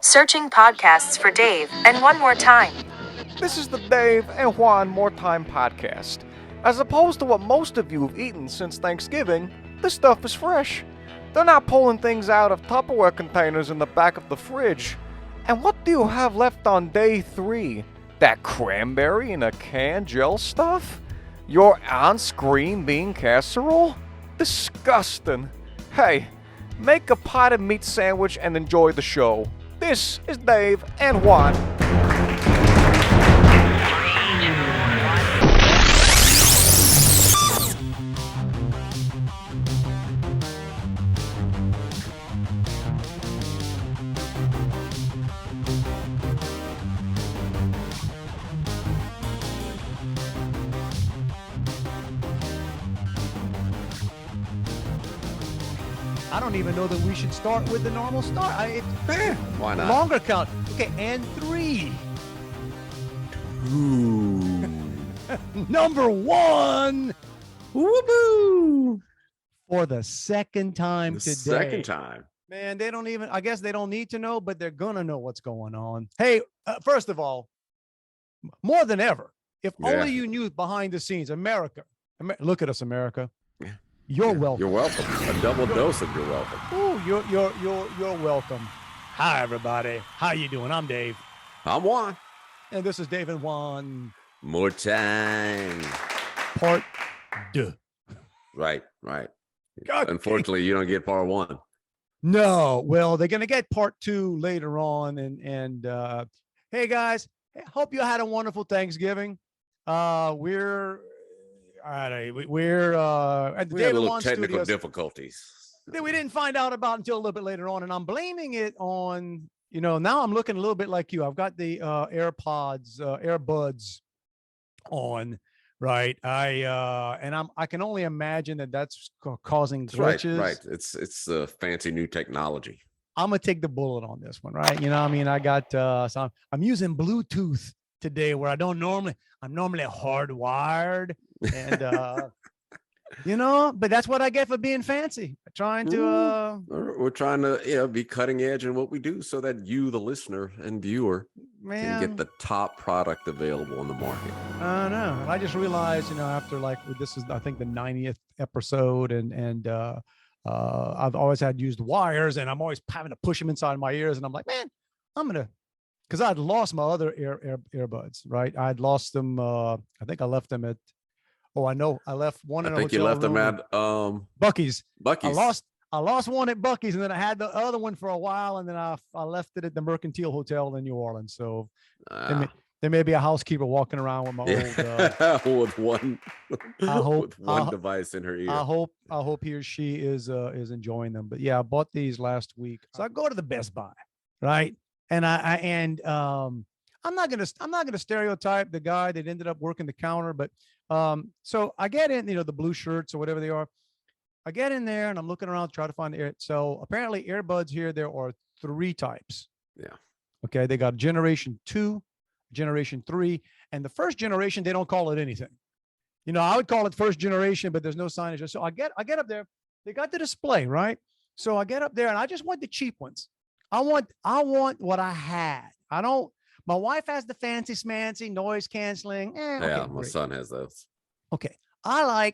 Searching podcasts for Dave, and one more time. This is the Dave and Juan More Time podcast. As opposed to what most of you have eaten since Thanksgiving, this stuff is fresh. They're not pulling things out of Tupperware containers in the back of the fridge. And what do you have left on day 3? That cranberry in a can gel stuff? Your on-screen bean casserole? Disgusting. Hey, make a potted meat sandwich and enjoy the show. This is Dave and Juan. I don't even know that we should start with the normal start. Why not? Longer count. Okay, and 3. Ooh. Number 1. Woo-hoo. For the second time today. Second time. Man, they don't even, I guess they don't need to know, but they're going to know what's going on. Hey, first of all, more than ever, if only you knew behind the scenes, America, look at us, America. Yeah. You're welcome. You're welcome. A double dose of you're welcome. Ooh, you're welcome. Hi, everybody. How you doing? I'm Dave. I'm Juan. And this is Dave and Juan. More time. Part 2. Right. God, Unfortunately, you don't get part 1. no, well, they're gonna get part 2 later on. And hey guys, hope you had a wonderful Thanksgiving. We're at the We Dave had a and little Juan technical studios difficulties. that we didn't find out about until a little bit later on, and I'm blaming it on, now I'm looking a little bit like you. I've got the earbuds on, right? I can only imagine that that's causing glitches. Right. It's fancy new technology. I'm gonna take the bullet on this one, right? I got so I'm using Bluetooth today where I'm normally hardwired, and but that's what I get for being fancy. Trying to We're trying to be cutting edge in what we do so that you, the listener and viewer, can get the top product available on the market. I know. And I just realized, after this is I think the 90th episode, and I've always had used wires, and I'm always having to push them inside my ears, and I'm like, man, because I'd lost my other earbuds, right? I'd lost them. I think I left them at. Oh, I know. I left one in a hotel room. I think you left them at Buc-ee's. I Buc-ee's. lost one at Buc-ee's, and then I had the other one for a while, and then I left it at the Mercantile Hotel in New Orleans. So there may be a housekeeper walking around with my old with one device in her ear. I hope he or she is enjoying them. But yeah, I bought these last week. So I go to the Best Buy, right? And I'm not gonna stereotype the guy that ended up working the counter, but so I get in, the blue shirts or whatever they are. I get in there and I'm looking around to try to find the air. So apparently earbuds here, there are 3 types. Yeah. Okay. They got generation 2, generation 3, and the first generation, they don't call it anything. I would call it first generation, but there's no signage. So I get up there, they got the display, right? So I get up there and I just want the cheap ones. I want what I had. My wife has the fancy smancy noise canceling. Yeah, my son has those. Okay. I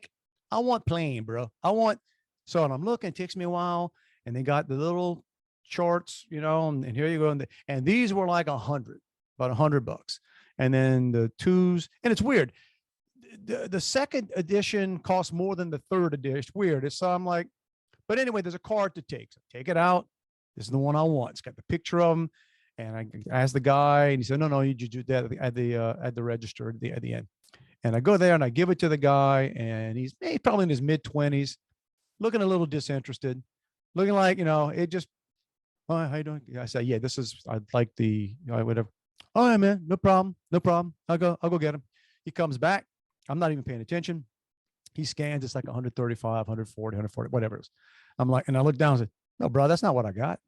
want plain, bro. So and I'm looking, it takes me a while, and they got the little charts, and here you go. And these were like about $100. And then the 2s, and it's weird. The second edition costs more than the third edition. It's weird. So I'm like, but anyway, there's a card to take. So take it out. This is the one I want. It's got the picture of him. And I asked the guy, and he said, no, you just do that at the register at the end. And I go there and I give it to the guy, and he's probably in his mid-20s, looking a little disinterested, looking like, it just, oh, how you doing? I said, yeah, I'd like the, whatever. Oh, yeah, man, no problem. I'll go get him. He comes back. I'm not even paying attention. He scans. It's like 135, 140, whatever it is. I'm like, and I look down and say, no, bro, that's not what I got.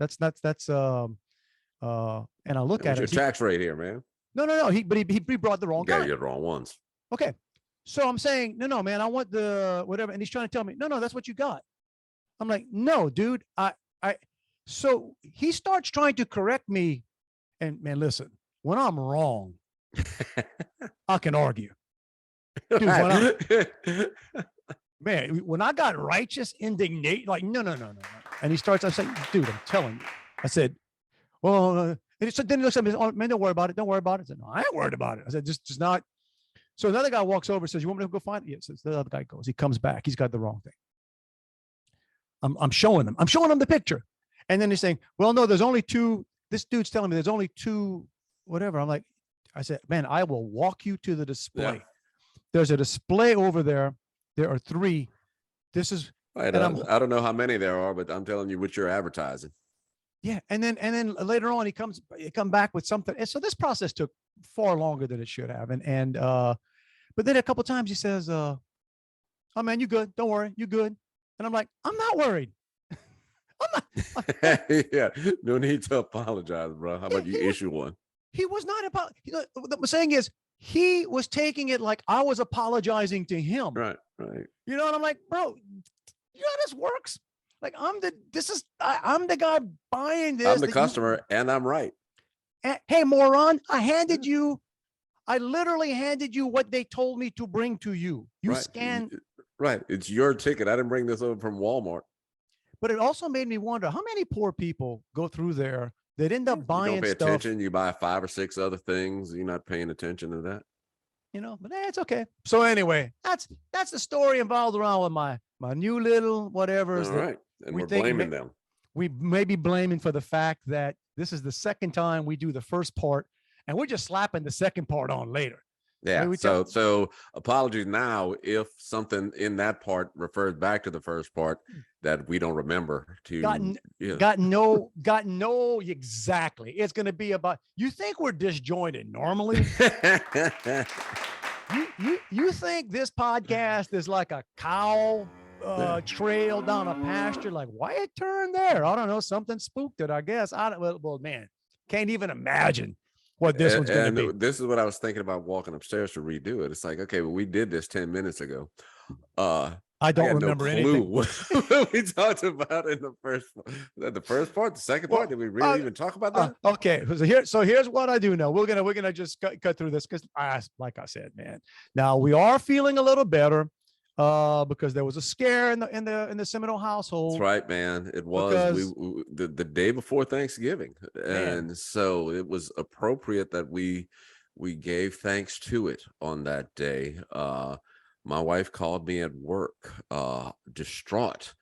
And I look at it. Your tax rate here, man. No. He brought the wrong guy. Yeah, you're the wrong ones. Okay. So I'm saying, no, man, I want the whatever. And he's trying to tell me, no, that's what you got. I'm like, no, dude. So he starts trying to correct me And man, listen, when I'm wrong, I can argue. Dude, when I got righteous indignation, like, no. And he starts, I say, dude, I'm telling you. I said, well, and then he looks at me, oh, man, don't worry about it. Don't worry about it. I said, no, I ain't worried about it. I said, just not. So another guy walks over and says, you want me to go find it? Yeah, so the other guy goes. He comes back. He's got the wrong thing. I'm showing him the picture. And then he's saying, well, no, there's only two. This dude's telling me there's only two, whatever. I'm like, I said, man, I will walk you to the display. Yeah. There's a display over there. There are three. This is. I don't know how many there are, but I'm telling you what you're advertising. Yeah, and then later on he come back with something. And so this process took far longer than it should have. And but then a couple of times he says, "Oh man, you good? Don't worry, you good." And I'm like, "I'm not worried. I'm not." Yeah, no need to apologize, bro. How about you issue one? He was not about. What I'm saying is he was taking it like I was apologizing to him. Right. You know, and I'm like, bro, you know how this works? Like I'm the guy buying this. I'm the customer and I'm right. Hey, moron, I literally handed you what they told me to bring to you. You scan. Right. It's your ticket. I didn't bring this over from Walmart. But it also made me wonder how many poor people go through there that end up buying stuff. You don't pay attention. You buy 5 or 6 other things. You're not paying attention to that. You know, but it's okay. So anyway, that's the story involved around with my new little whatever. All right. And we're blaming them. We may be blaming for the fact that this is the second time we do the first part and we're just slapping the second part on later. Yeah. So apologies now if something in that part refers back to the first part that we don't remember got no exactly. It's going to be about, you think we're disjointed normally? you think this podcast is like a cow trail down a pasture, like why it turned there? I don't know, something spooked it, I guess. Well, man, can't even imagine what this one's going to be. This is what I was thinking about walking upstairs to redo it. It's like, okay, well, we did this 10 minutes ago. I don't remember anything. What we talked about in the first part, the second part. Did we really even talk about that? Okay, so here's what I do know. We're gonna just cut through this because, like I said, man. Now we are feeling a little better. Because there was a scare in the Seminole household. That's right, man. It was the day before Thanksgiving, and so it was appropriate that we gave thanks to it on that day. My wife called me at work, distraught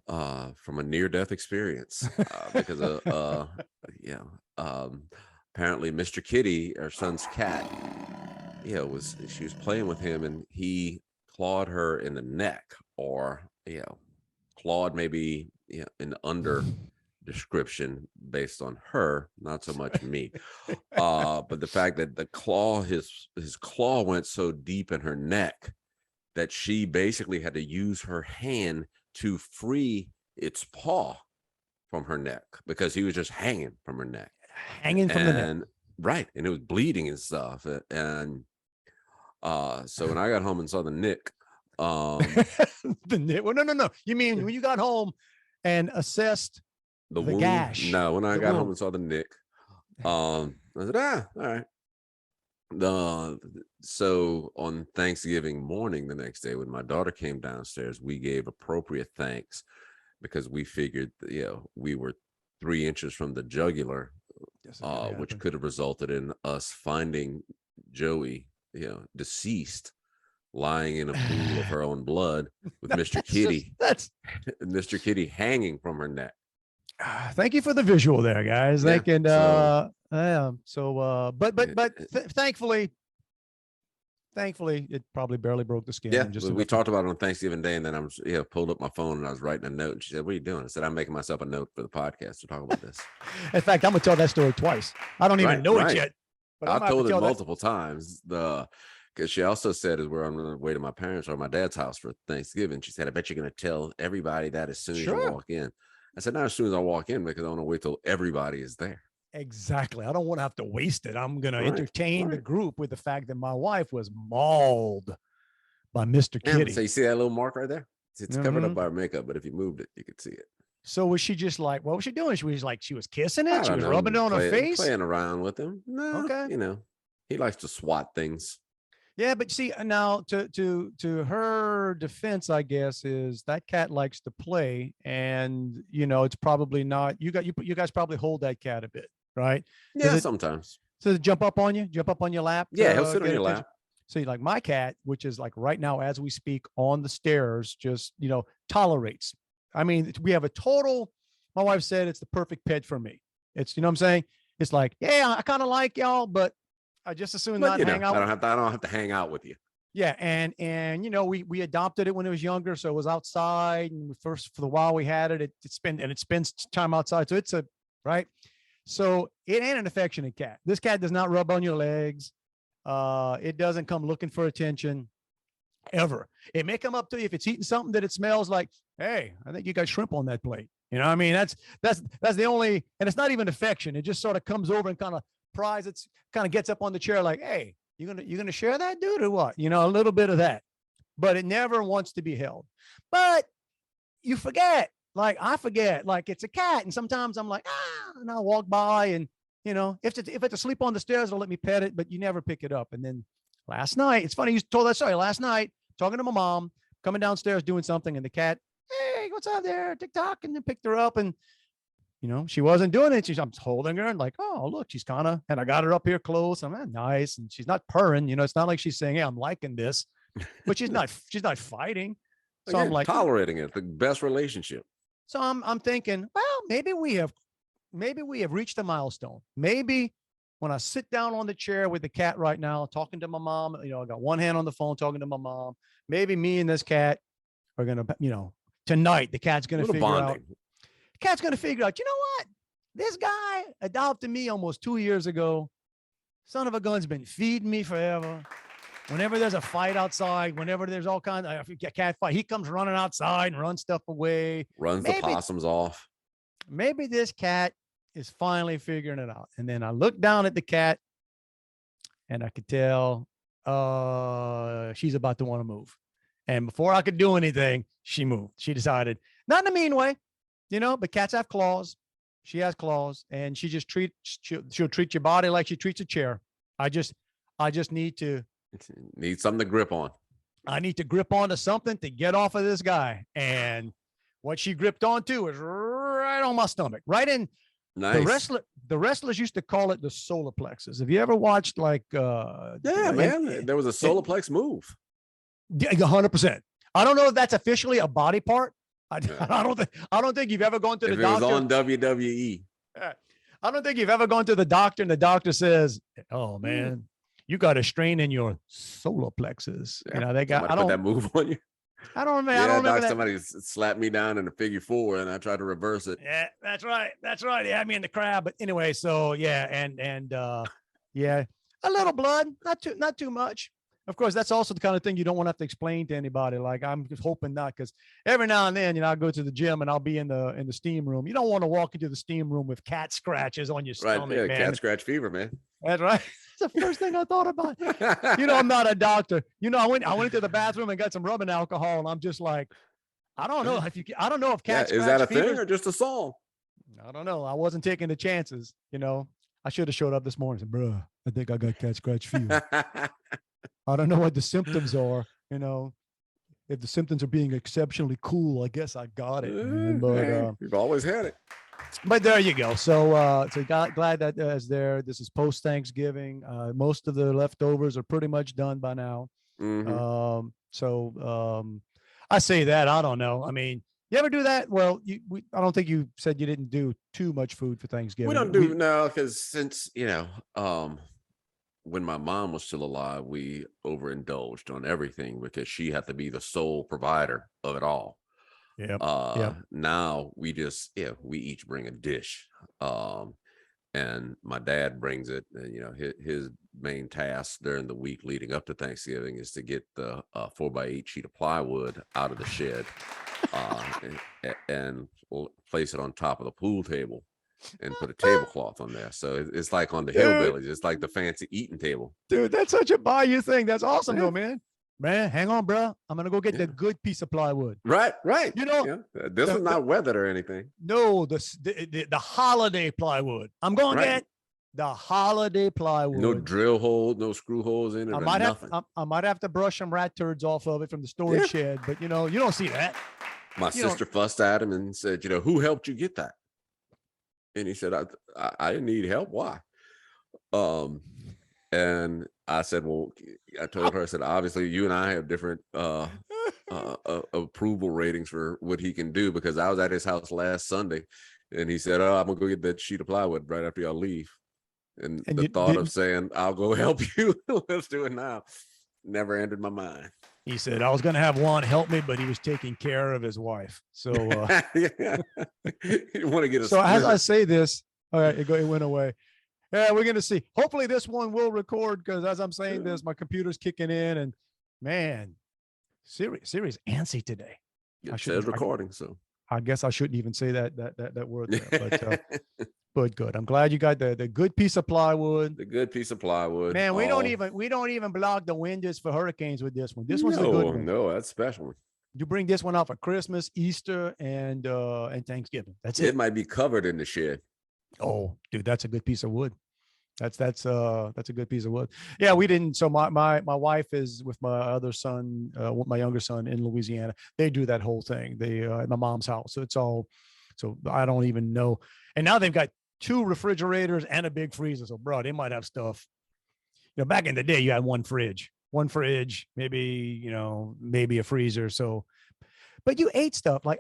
from a near-death experience because apparently Mr. Kitty, our son's cat, she was playing with him and he clawed her in the neck, or clawed maybe an under description based on her, not so much me. But the fact that his claw went so deep in her neck that she basically had to use her hand to free its paw from her neck because he was just hanging from her neck. Hanging from the neck. Right. And it was bleeding and stuff. And so when I got home and saw the nick, the nick. Well, no. You mean when you got home and assessed the gash? No, when I got home and saw the nick, I said, all right. So on Thanksgiving morning, the next day, when my daughter came downstairs, we gave appropriate thanks because we figured, we were 3 inches from the jugular, which could have resulted in us finding Joey, deceased, lying in a pool of her own blood with Mr. Kitty. Mr. Kitty hanging from her neck. Thank you for the visual there, guys. Yeah, thankfully it probably barely broke the skin. Yeah, we talked about it on Thanksgiving Day, and then I pulled up my phone and I was writing a note. And she said, "What are you doing?" I said, "I'm making myself a note for the podcast to talk about this." In fact, I'm gonna tell that story twice. I don't even know it yet. But I've told it multiple times. Because she also said, as we're on the way to my parents' or my dad's house for Thanksgiving, she said, "I bet you're going to tell everybody that as soon as you walk in." I said, "Not as soon as I walk in, because I want to wait till everybody is there." Exactly. I don't want to have to waste it. I'm going to entertain the group with the fact that my wife was mauled by Mr. Kitty. So you see that little mark right there? It's covered up by her makeup, but if you moved it, you could see it. So was she just like, what was she doing? She was kissing I it. She don't was know, rubbing it on her face. playing around with him. No, Okay. he likes to swat things. Yeah, but see now to her defense, I guess, is that cat likes to play, and it's probably not you guys probably hold that cat a bit, right? Does Yeah, it sometimes. does it jump up on you, jump up on your lap Yeah, he'll to sit on get your attention? lap. So you like my cat, which is like right now as we speak on the stairs, just tolerates. I mean, we have a total. My wife said it's the perfect pet for me. It's what I'm saying. It's like, yeah, I kind of like y'all, but I just as soon But not hang out. I don't have to hang out with you. Yeah, and we adopted it when it was younger, so it was outside. And first for the while we had it, it spends time outside, so it's a right. So it ain't an affectionate cat. This cat does not rub on your legs. It doesn't come looking for attention ever. It may come up to you if it's eating something that it smells like. Hey, I think you got shrimp on that plate. I mean, that's the only, and it's not even affection. It just sort of comes over and kind of pries. It's kind of gets up on the chair like, hey, you gonna share that, dude, or what? A little bit of that, but it never wants to be held. But you forget, like I forget, like it's a cat, and sometimes I'm like, and I'll walk by, and if it's asleep on the stairs, it'll let me pet it, but you never pick it up. And then last night, it's funny you told that story. Last night, talking to my mom, coming downstairs doing something, and the cat, hey, what's up there, TikTok, and then picked her up, and she wasn't doing it. I'm holding her and like, oh, look, she's and I got her up here close. I'm nice. And she's not purring, it's not like she's saying, hey, I'm liking this, but she's not fighting. So Again, I'm like tolerating it, the best relationship. So I'm thinking, well, maybe we have reached a milestone. Maybe when I sit down on the chair with the cat right now, talking to my mom, I got one hand on the phone, talking to my mom, maybe me and this cat are going to, tonight, the cat's going to figure out. Cat's going to figure out, you know what? This guy adopted me almost 2 years ago. Son of a gun's been feeding me forever. Whenever there's a fight outside, whenever there's all kinds of cat fight, he comes running outside and runs stuff away. Runs the possums off. Maybe this cat is finally figuring it out. And then I looked down at the cat and I could tell she's about to want to move. And before I could do anything, she moved. She decided, not in a mean way, but cats have claws. She has claws, and she just she'll treat your body like she treats a chair. I just need something to grip on. I need to grip onto something to get off of this guy. And what she gripped onto is right on my stomach, right in. Nice. The wrestlers used to call it the solar plexus. Have you ever watched like man, there was a solar plex move. 100%. I don't know if that's officially a body part. I don't think you've ever gone to the doctor. It was on WWE. I don't think you've ever gone to the doctor and the doctor says, "Oh man, you got a strain in your solar plexus." Yeah, they got. I don't put that move on you. I don't remember. Yeah, I don't remember somebody slapped me down in a figure four, and I tried to reverse it. Yeah, that's right. They had me in the crab, but anyway, so yeah, and yeah, a little blood, not too much. Of course, that's also the kind of thing you don't want to have to explain to anybody. Like I'm just hoping not, because every now and then, I'll go to the gym and I'll be in the steam room. You don't want to walk into the steam room with cat scratches on your stomach, right? Yeah, man. Cat scratch fever, man. That's right. That's the first thing I thought about. I'm not a doctor. I went into the bathroom and got some rubbing alcohol, and I'm just like, I don't know if cat is that a thing or just a song? I don't know. I wasn't taking the chances. I should have showed up this morning and said, "Bruh, I think I got cat scratch fever." I don't know what the symptoms are, if the symptoms are being exceptionally cool, I guess I got it. But you've always had it. But there you go. So glad that is there. This is post Thanksgiving. Most of the leftovers are pretty much done by now. Mm-hmm. I say that, I don't know. I mean, you ever do that? Well, I don't think you said you didn't do too much food for Thanksgiving. We don't do no, because since when my mom was still alive, we overindulged on everything because she had to be the sole provider of it all. Yeah. Now we just we each bring a dish, and my dad brings it. And, his main task during the week leading up to Thanksgiving is to get the 4x8 sheet of plywood out of the shed, and place it on top of the pool table. And put a tablecloth on there. So it's like on the hillbillies. It's like the fancy eating table. Dude, that's such a Bayou thing. That's awesome though, man. man, hang on, bro. I'm gonna go get the good piece of plywood. Right. You know, Yeah. This is not weathered or anything. no, the holiday plywood. I'm going to get the holiday plywood. No drill holes, no screw holes in it. I might have to brush some rat turds off of it from the storage shed, but you don't see that. My sister fussed at him and said, who helped you get that? And he said, I didn't need help. Why? And I said, well, I told her, I said, obviously you and I have different approval ratings for what he can do, because I was at his house last Sunday and he said, oh, I'm gonna go get that sheet of plywood right after y'all leave. And the thought of saying, I'll go help you, let's do it now, never entered my mind. He said, I was going to have Juan help me, but he was taking care of his wife. So, you want to get so as I say this, all right, it went away. Yeah, we're going to see. Hopefully this one will record, because as I'm saying this, my computer's kicking in, and man, Siri's antsy today. It says recording, so I guess I shouldn't even say that word there, but good. I'm glad you got the good piece of plywood. The good piece of plywood. Man, we don't even block the windows for hurricanes with this one. This one's a good one. No, that's special. You bring this one out for Christmas, Easter, and Thanksgiving. That's it. It might be covered in the shed. Oh, dude, that's a good piece of wood. That's a good piece of wood. Yeah, we didn't. So my wife is with my other son, my younger son in Louisiana. They do that whole thing. They at my mom's house. So it's all. So I don't even know. And now they've got 2 refrigerators and a big freezer. So, bro, they might have stuff. Back in the day, you had one fridge, maybe maybe a freezer. So, but you ate stuff like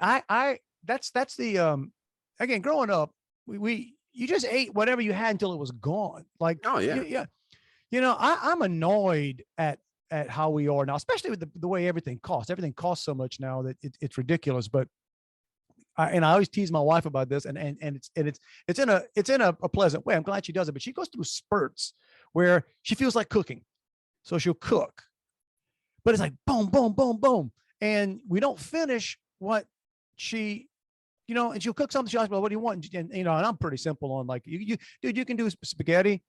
that's the again, growing up, you just ate whatever you had until it was gone. Like, oh yeah. I'm annoyed at how we are now, especially with the way everything costs. Everything costs so much now that it's ridiculous. But I always tease my wife about this, and it's in a pleasant way. I'm glad she does it, but she goes through spurts where she feels like cooking, so she'll cook, but it's like boom, boom, boom, boom, and we don't finish what she, and she'll cook something. She asks, well, what do you want? And I'm pretty simple on, like, you can do spaghetti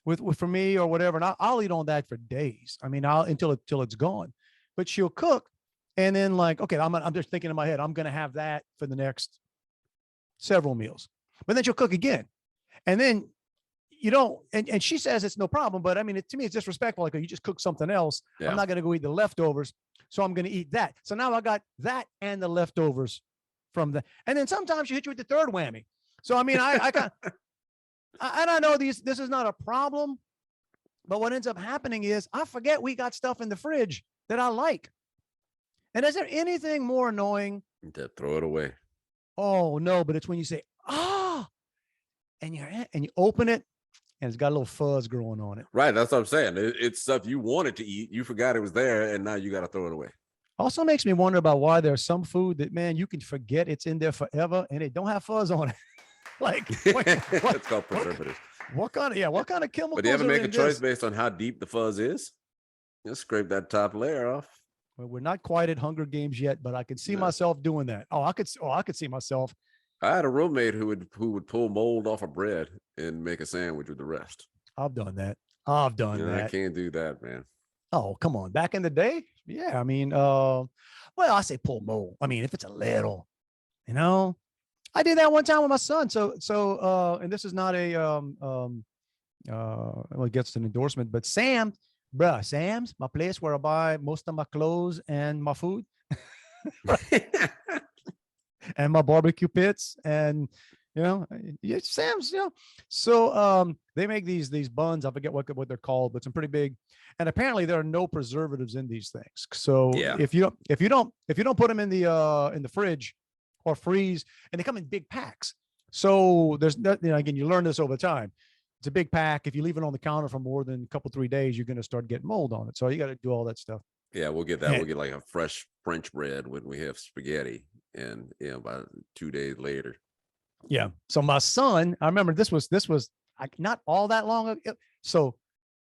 for me or whatever, and I'll eat on that for days. I mean, until it's gone, but she'll cook. And then, like, okay, I'm just thinking in my head, I'm going to have that for the next several meals. But then she'll cook again. And then, and she says it's no problem. But I mean, to me, it's disrespectful. Like, you just cook something else. Yeah. I'm not going to go eat the leftovers. So I'm going to eat that. So now I got that and the leftovers from the. And then sometimes she hits you with the third whammy. So, I mean, I know this is not a problem. But what ends up happening is I forget we got stuff in the fridge that I like. And is there anything more annoying? To throw it away. Oh no, but it's when you say, and you open it and it's got a little fuzz growing on it. Right. That's what I'm saying. It's stuff you wanted to eat. You forgot it was there, and now you got to throw it away. Also makes me wonder about why there's some food that, man, you can forget it's in there forever and it don't have fuzz on it. Like, it's called preservatives. What kind of chemicals? But you ever make a choice based on how deep the fuzz is? Just scrape that top layer off. Well, we're not quite at Hunger Games yet, but I could see myself doing that. I could see myself. I had a roommate who would pull mold off of bread and make a sandwich with the rest. I've done that. I can't do that, man. Oh, come on. Back in the day? Yeah. I mean, well, I say pull mold. I mean, if it's a little, I did that one time with my son. So, and this is not well, it gets an endorsement, but Sam's, my place where I buy most of my clothes and my food and my barbecue pits, and Sam's, so they make these buns. I forget what they're called, but some pretty big, and apparently there are no preservatives in these things. So if you don't put them in the fridge or freeze, and they come in big packs, so there's again, you learn this over time. It's a big pack. If you leave it on the counter for more than a couple, 3 days, you're going to start getting mold on it. So you got to do all that stuff. Yeah, we'll get that. We'll get like a fresh French bread when we have spaghetti, and about 2 days later. Yeah. So my son, I remember this was not all that long ago. So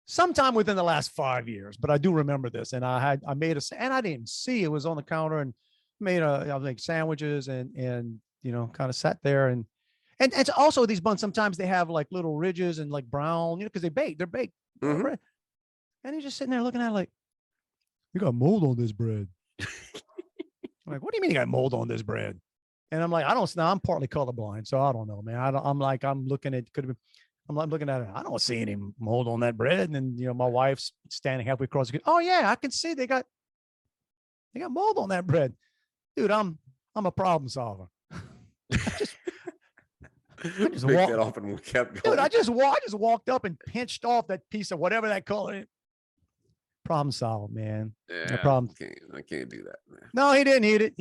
sometime within the last 5 years, but I do remember this. And I made and I didn't see it was on the counter, and made I think sandwiches and kind of sat there and it's also these buns. Sometimes they have like little ridges and like brown, because they're baked. Mm-hmm. And he's just sitting there looking at it like, you got mold on this bread. I'm like, what do you mean you got mold on this bread? And I'm like, I don't know. I'm partly colorblind, so I don't know, man. I'm looking at, I'm looking at it. I don't see any mold on that bread. And then, my wife's standing halfway across. Oh yeah, I can see they got mold on that bread. Dude, I'm a problem solver. I just Picked it off and we kept going. Dude, I just walked up and pinched off that piece of whatever that color is. Problem solved, man. Yeah, no problem. I can't do that, man. No, he didn't eat it.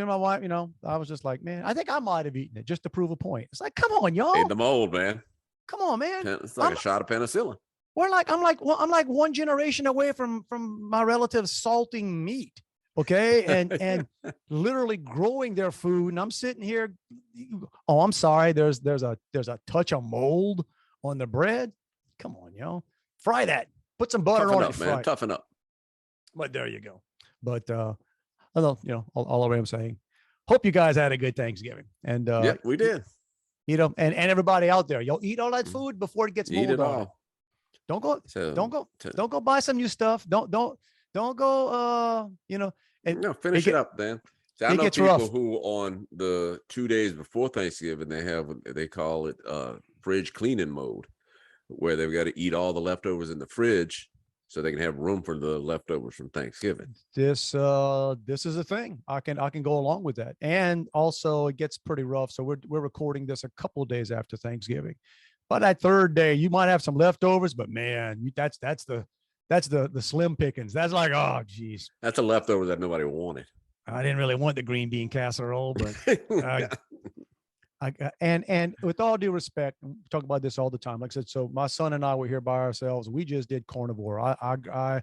My wife, I was just like, man, I think I might have eaten it just to prove a point. It's like, come on, y'all. Ate the mold, man. Come on, man. It's like a shot of penicillin. I'm like one generation away from my relatives salting meat. Okay. And literally growing their food. And I'm sitting here. Oh, I'm sorry. There's a touch of mold on the bread. Come on, fry that. Put some butter on it. Man. Toughen up. But there you go. But I don't, all the way I'm saying, hope you guys had a good Thanksgiving. And yeah, we did. And everybody out there, y'all eat all that food before it gets mold. Eat it all. Don't go buy some new stuff. Don't go. Finish it up, Dan. So I know people who on the 2 days before Thanksgiving they call it fridge cleaning mode, where they've got to eat all the leftovers in the fridge so they can have room for the leftovers from Thanksgiving. This is a thing. I can go along with that. And also it gets pretty rough. So we're recording this a couple of days after Thanksgiving. By that third day, you might have some leftovers, but man, that's the slim pickings. That's like, oh geez. That's a leftover that nobody wanted. I didn't really want the green bean casserole, but and with all due respect, we talk about this all the time. Like I said, so my son and I were here by ourselves. We just did carnivore. I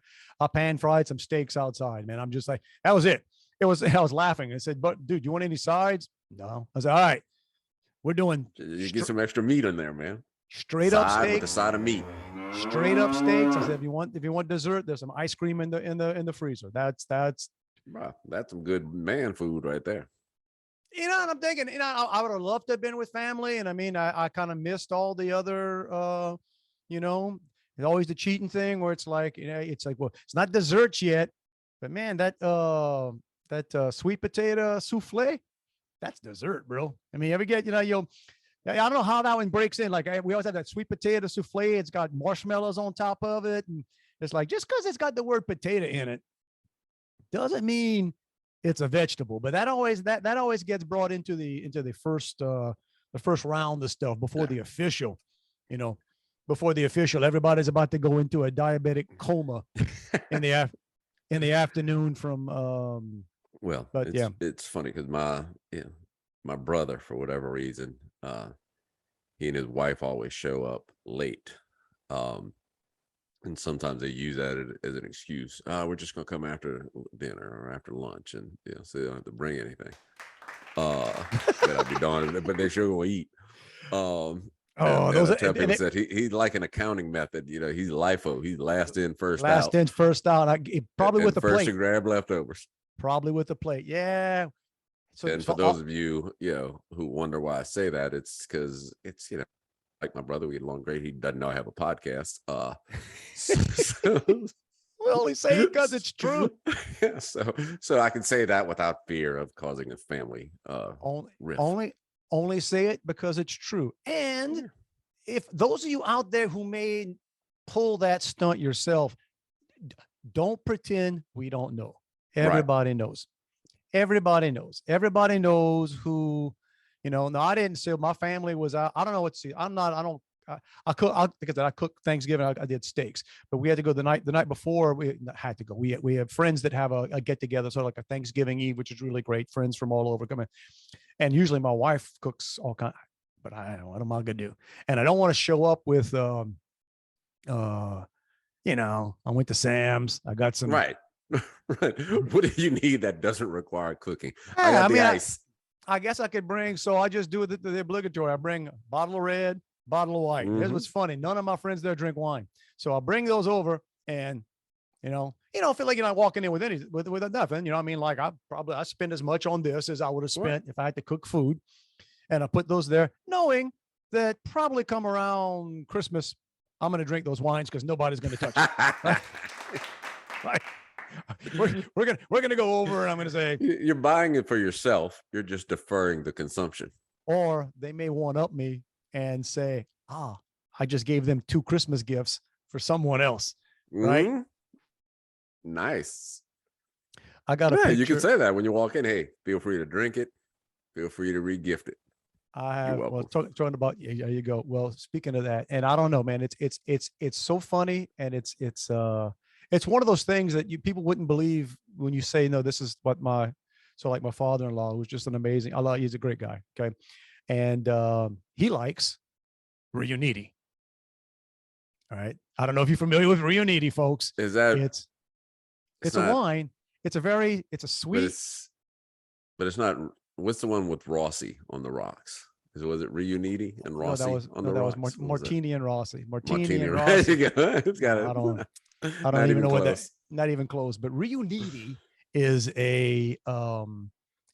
pan fried some steaks outside, man. I'm just like, that was it. I was laughing. I said, but dude, you want any sides? No. I said, all right, we're doing. You get some extra meat in there, man. Straight up steak with a side of meat. Straight up steaks. I said, if you want dessert, there's some ice cream in the freezer. That's wow, that's some good man food right there. And I'm thinking, I would have loved to have been with family. And I mean, I kind of missed all the other, it's always the cheating thing where it's like, it's like, well, it's not desserts yet, but man, that sweet potato souffle, that's dessert, bro. I mean, you ever get, I don't know how that one breaks in. Like we always have that sweet potato souffle. It's got marshmallows on top of it. And it's like, just because it's got the word potato in it doesn't mean it's a vegetable. But that always gets brought into the first round of stuff before the official, everybody's about to go into a diabetic coma in the afternoon from well, but it's funny because my brother, for whatever reason, he and his wife always show up late. And sometimes they use that as an excuse. We're just going to come after dinner or after lunch, and so they don't have to bring anything. But I'll be darned, but they sure will eat. Those tell people that he's like an accounting method. He's LIFO. He's last in, first out. Last in, first out. Probably with the first plate. to grab leftovers. Probably with the plate. Yeah. So for those of you, who wonder why I say that, it's because it's, like my brother, we get along great. He doesn't know I have a podcast. We only say it because it's true. Yeah, so I can say that without fear of causing a family rift. Only say it because it's true. And if those of you out there who may pull that stunt yourself, don't pretend we don't know. Everybody knows. Everybody knows. Everybody knows who. No, I didn't say my family was out. I don't know I cooked Thanksgiving. I did steaks, but we had to go the night before. We had to go. We have friends that have a get together, sort of like a Thanksgiving Eve, which is really great. Friends from all over coming, and usually my wife cooks all kind. But I don't know what am I gonna do, and I don't want to show up with, I went to Sam's. I got some right. What do you need that doesn't require cooking? I got the ice. I guess I could bring, so I just do the obligatory. I bring a bottle of red, bottle of white. Here's what's funny. None of my friends there drink wine. So I'll bring those over and, I feel like you're not walking in with nothing. Like I spend as much on this as I would have spent if I had to cook food. And I put those there knowing that probably come around Christmas, I'm going to drink those wines because nobody's going to touch it. Right? we're gonna go over, and I'm gonna say, You're buying it for yourself. You're just deferring the consumption. or they may one up me and say, I just gave them 2 Christmas gifts for someone else, right? Mm, nice. I got a Yeah, picture. you can say that when you walk in. Hey, feel free to drink it. Feel free to re-gift it. I have, You're well, welcome. talking about, there you go. Well, speaking of that, and I don't know, man, it's so funny, and it's one of those things that people wouldn't believe when you say, no, this is what like my father-in-law, who's just an amazing, he's a great guy. Okay. And he likes Riuniti. All right. I don't know if you're familiar with Riuniti, folks. Is that it's not, a wine. It's a sweet. But it's not. What's the one with Rossi on the rocks? Was it Riuniti and Rossi on the rocks? That was Martini and Rossi. Martini and Rossi. Rossi. It's got it. I don't even know what that. Not even close. But Riuniti is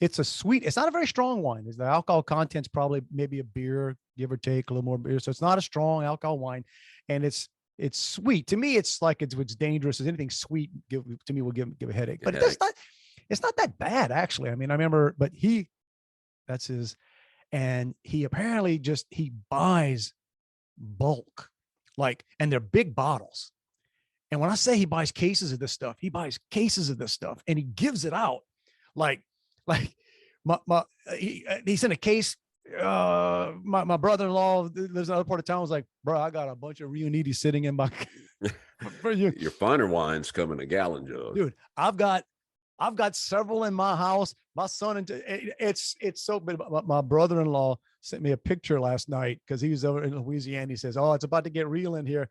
it's a sweet. It's not a very strong wine. The alcohol content's probably maybe a beer, give or take a little more beer. So it's not a strong alcohol wine, and it's sweet. To me, it's like it's dangerous. As anything sweet to me will give a headache. But it's not that bad, actually. I mean, I remember, but that's his, and he apparently he buys bulk, and they're big bottles. And when I say he buys cases of this stuff, he buys cases of this stuff, and he gives it out like he's in a case. My brother-in-law lives in another part of town. Was like, bro, I got a bunch of Riuniti sitting in my for you. Your finer wines come in a gallon jug, dude. I've got several in my house. My son, it's so big. My brother-in-law sent me a picture last night because he was over in Louisiana. He says, "Oh, it's about to get real in here."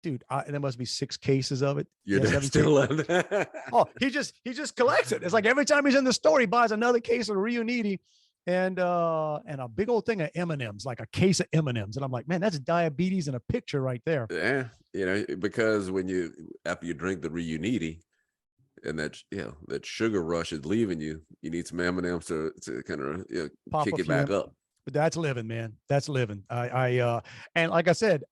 Dude, there must be 6 cases of it. You're still left. Oh, he just collects it. It's like every time he's in the store, he buys another case of Riuniti and a big old thing of M&Ms, like a case of M&Ms. And I'm like, man, that's diabetes in a picture right there. Yeah, because after you drink the Riuniti, and that sugar rush is leaving you, you need some M&Ms to kind of kick it back up. But that's living, man. That's living. And like I said,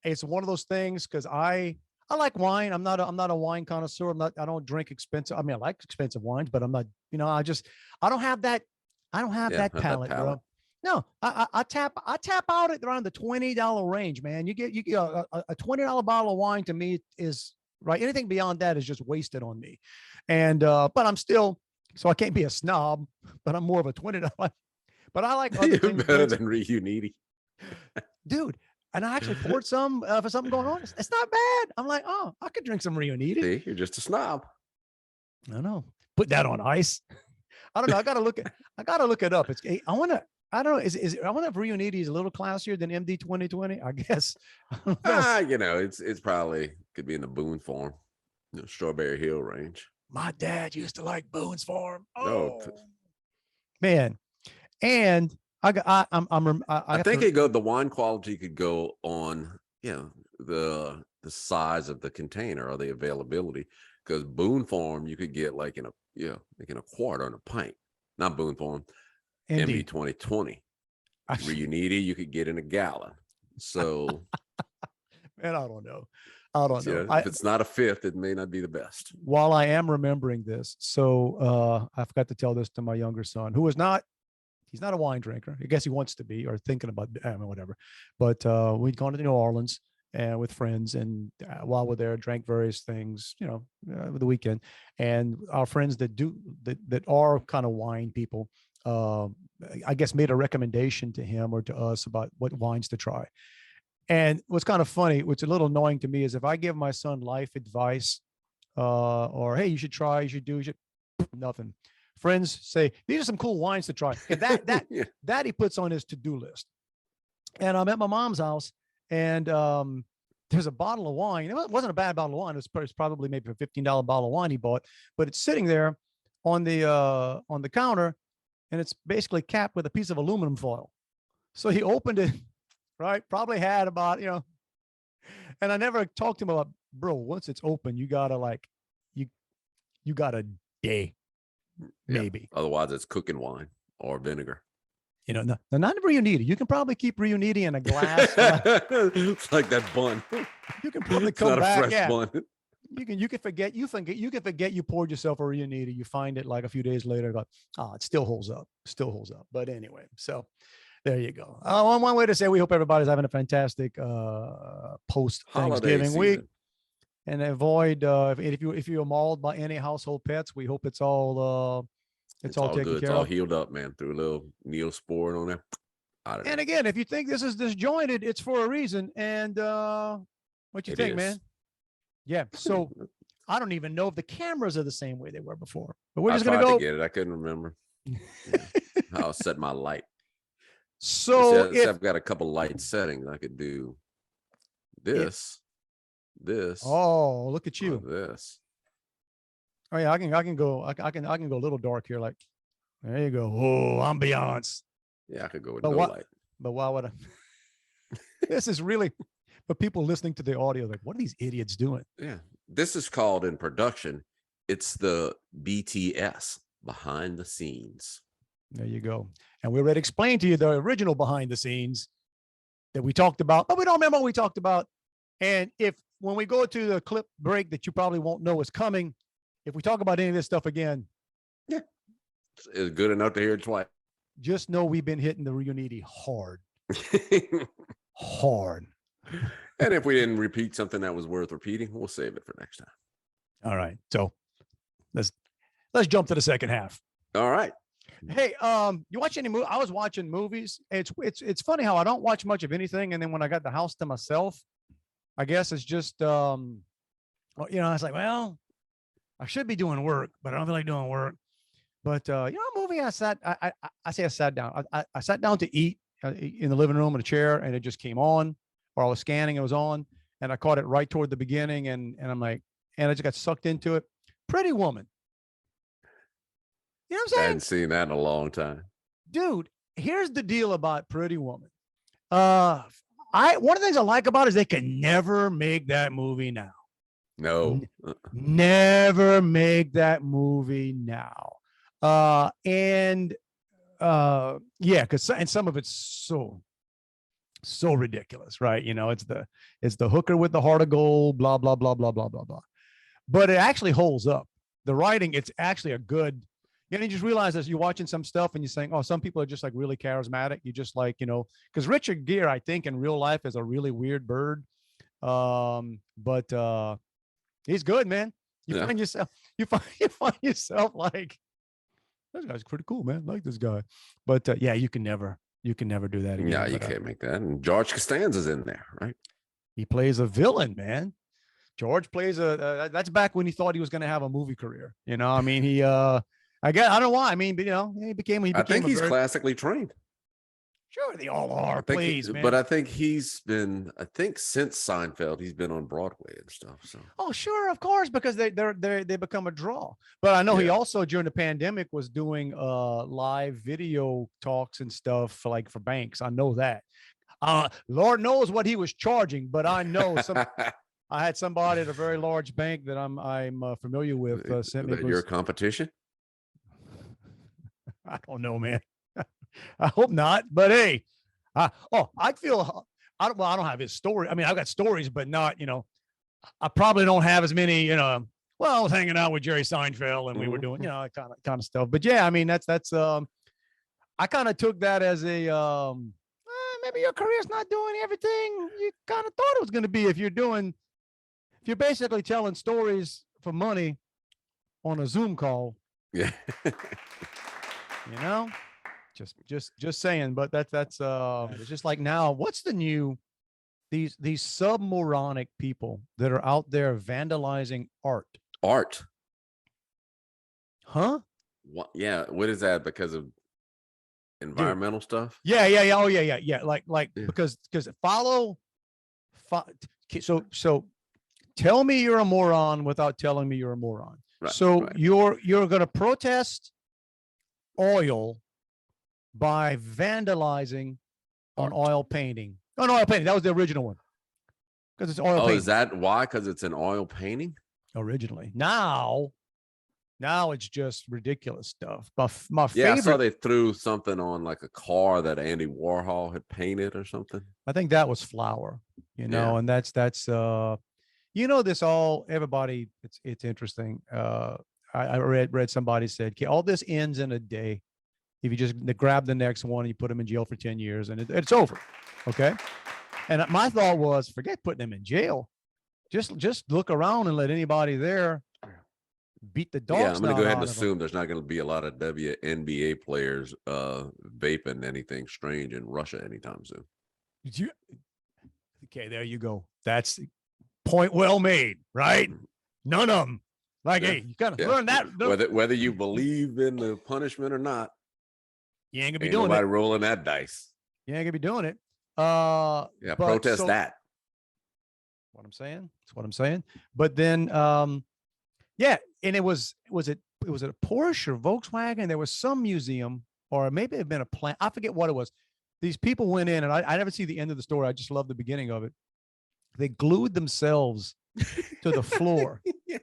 it's one of those things because I like wine. I'm not a wine connoisseur. I don't drink expensive. I mean, I like expensive wines, but I'm not. I don't have that. I don't have that palate, bro. No, I tap out at around the $20 range, man. You get a $20 bottle of wine to me is right. Anything beyond that is just wasted on me. And but I'm still, so I can't be a snob, but I'm more of a $20. But I like other things better than Riuniti, dude. And I actually poured some for something going on. It's not bad. I'm like, oh, I could drink some Riuniti. See, you're just a snob. I know. Put that on ice. I don't know. I gotta look it up. I don't know. I wonder if Riuniti is a little classier than MD 2020. I guess. It's probably could be in the Boone Farm, Strawberry Hill range. My dad used to like Boone's Farm. Oh, man. And I think the wine quality could go on, the size of the container or the availability, because Boone Farm you could get like in a quart or in a pint. Not Boone Farm, MD 2020. Riuniti you could get in a gallon. So, man, I don't know. If it's not a fifth, it may not be the best. While I am remembering this, so I forgot to tell this to my younger son, who is not. He's not a wine drinker. I guess he wants to be, or thinking about, whatever. But we'd gone to New Orleans with friends, and while we're there, drank various things, over the weekend. And our friends that are kind of wine people, I guess, made a recommendation to him or to us about what wines to try. And what's kind of funny, what's a little annoying to me, is if I give my son life advice, or hey, you should try, you should do, nothing. Friends say, these are some cool wines to try. And that he puts on his to-do list. And I'm at my mom's house, and there's a bottle of wine. It wasn't a bad bottle of wine. It was probably maybe a $15 bottle of wine he bought, but it's sitting there on the counter, and it's basically capped with a piece of aluminum foil. So he opened it, right? Probably had about, and I never talked to him about, bro, once it's open, you gotta you got a day. Maybe. Otherwise, it's cooking wine or vinegar. Not Riuniti. You can probably keep Riuniti in a glass. It's like that bun. You can probably come back. Bun. You can forget you poured yourself a Reuniti. You find it like a few days later, like, oh, it still holds up. But anyway, so there you go. One way to say we hope everybody's having a fantastic post Holiday Thanksgiving week. season. And avoid if you're mauled by any household pets, we hope it's all taken good. care It's all of. healed up, man. Threw a little Neosporin on there. Out of And there. again, if you think this is disjointed, it's for a reason. And what you think, man? Yeah. So I don't even know if the cameras are the same way they were before. But we're just gonna go get it. I couldn't remember. I'll set my light. So See, I've got a couple light settings. I could do this. Oh, look at you. This. Oh yeah, I can go a little dark here. Like, there you go. Oh, ambiance. Yeah, I could go with But no light. But why would I? This is really, but people listening to the audio, like, what are these idiots doing? Yeah. This is called in production. It's the BTS, behind the scenes. There you go. And we already explained to you the original behind the scenes that we talked about, but we don't remember what we talked about. And when we go to the clip break that you probably won't know is coming, if we talk about any of this stuff again, yeah, it's good enough to hear it twice. Just know we've been hitting the Reuniti hard. Hard. And if we didn't repeat something that was worth repeating, we'll save it for next time. All right. So let's jump to the second half. All right. Hey, you watch any movie? I was watching movies. It's funny how I don't watch much of anything, and then when I got the house to myself, I guess it's just I was like, well, I should be doing work, but I don't feel like doing work. But a movie I sat down. I sat down to eat in the living room in a chair, and it just came on, or I was scanning, it was on, and I caught it right toward the beginning, and I'm like, and I just got sucked into it. Pretty Woman. You know what I'm saying? I hadn't seen that in a long time. Dude, here's the deal about Pretty Woman. One of the things I like about it is they can never make that movie now. No. Never make that movie now. Because some of it's so ridiculous, right? It's the hooker with the heart of gold, blah, blah, blah, blah, blah, blah, blah. But it actually holds up. The writing, it's actually a good. You just realize as you're watching some stuff and you're saying, oh, some people are just like really charismatic. You just like, because Richard Gere, I think in real life is a really weird bird. But he's good, man. You find yourself like, this guy's pretty cool, man. I like this guy. But you can never do that again. Yeah, you can't make that. And George Costanza's in there, right? He plays a villain, man. George plays that's back when he thought he was going to have a movie career. I mean, he, I don't know why. I mean, but he became. I think he's classically trained. Sure, they all are. Please, man. But I think since Seinfeld, he's been on Broadway and stuff. So. Oh, sure, of course, because they become a draw. But I know he also during the pandemic was doing live video talks and stuff for banks. I know that. Lord knows what he was charging, but I know some. I had somebody at a very large bank that I'm familiar with sent me. Your competition? I don't know, man. I hope not. But hey, I don't have his story. I mean, I've got stories, but not, I probably don't have as many, I was hanging out with Jerry Seinfeld and we were doing, kind of stuff. But yeah, I mean, that's I kind of took that as a, maybe your career's not doing everything you kind of thought it was going to be if you're basically telling stories for money on a Zoom call. Yeah. Just saying, but that's it's just like now, what's the new, these submoronic people that are out there vandalizing art. Huh? What, yeah. What is that? Because of environmental stuff? Yeah. Oh yeah. Like because so tell me you're a moron without telling me you're a moron. Right, so right. you're going to protest oil by vandalizing on oil painting. On oil painting. That was the original one. Because it's oil painting. Is that why? Because it's an oil painting? Originally. Now it's just ridiculous stuff. My favorite. I saw they threw something on like a car that Andy Warhol had painted or something. I think that was flour, and that's this everybody, it's interesting. I read somebody said, okay, all this ends in a day. If you just grab the next one and you put them in jail for 10 years and it's over. Okay. And my thought was, forget putting them in jail. Just look around and let anybody there beat the dogs. Yeah, I'm going to go ahead and assume there's not going to be a lot of WNBA players vaping anything strange in Russia anytime soon. Okay, there you go. That's point well made, right? None of them. Like, hey, you got to learn that. Whether you believe in the punishment or not, you ain't gonna be doing nobody it. rolling that dice. You ain't gonna be doing it. Protest that. What I'm saying. That's what I'm saying. But then, yeah, and it was a Porsche or Volkswagen? There was some museum, or maybe it had been a plant. I forget what it was. These people went in, and I never see the end of the story. I just love the beginning of it. They glued themselves to the floor. Yeah.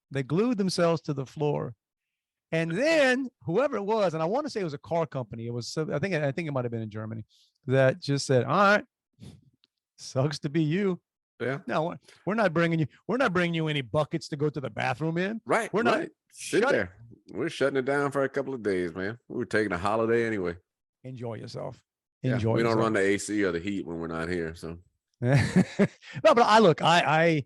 They glued themselves to the floor. And then whoever it was, and I want to say it was a car company. It was, I think it might have been in Germany, that just said, all right, sucks to be you. Yeah. No, we're not bringing you any buckets to go to the bathroom in. Right. We're not. Sit there. We're shutting it down for a couple of days, man. We were taking a holiday anyway. Enjoy yourself. Enjoy. We don't run the AC or the heat when we're not here. So. No, but I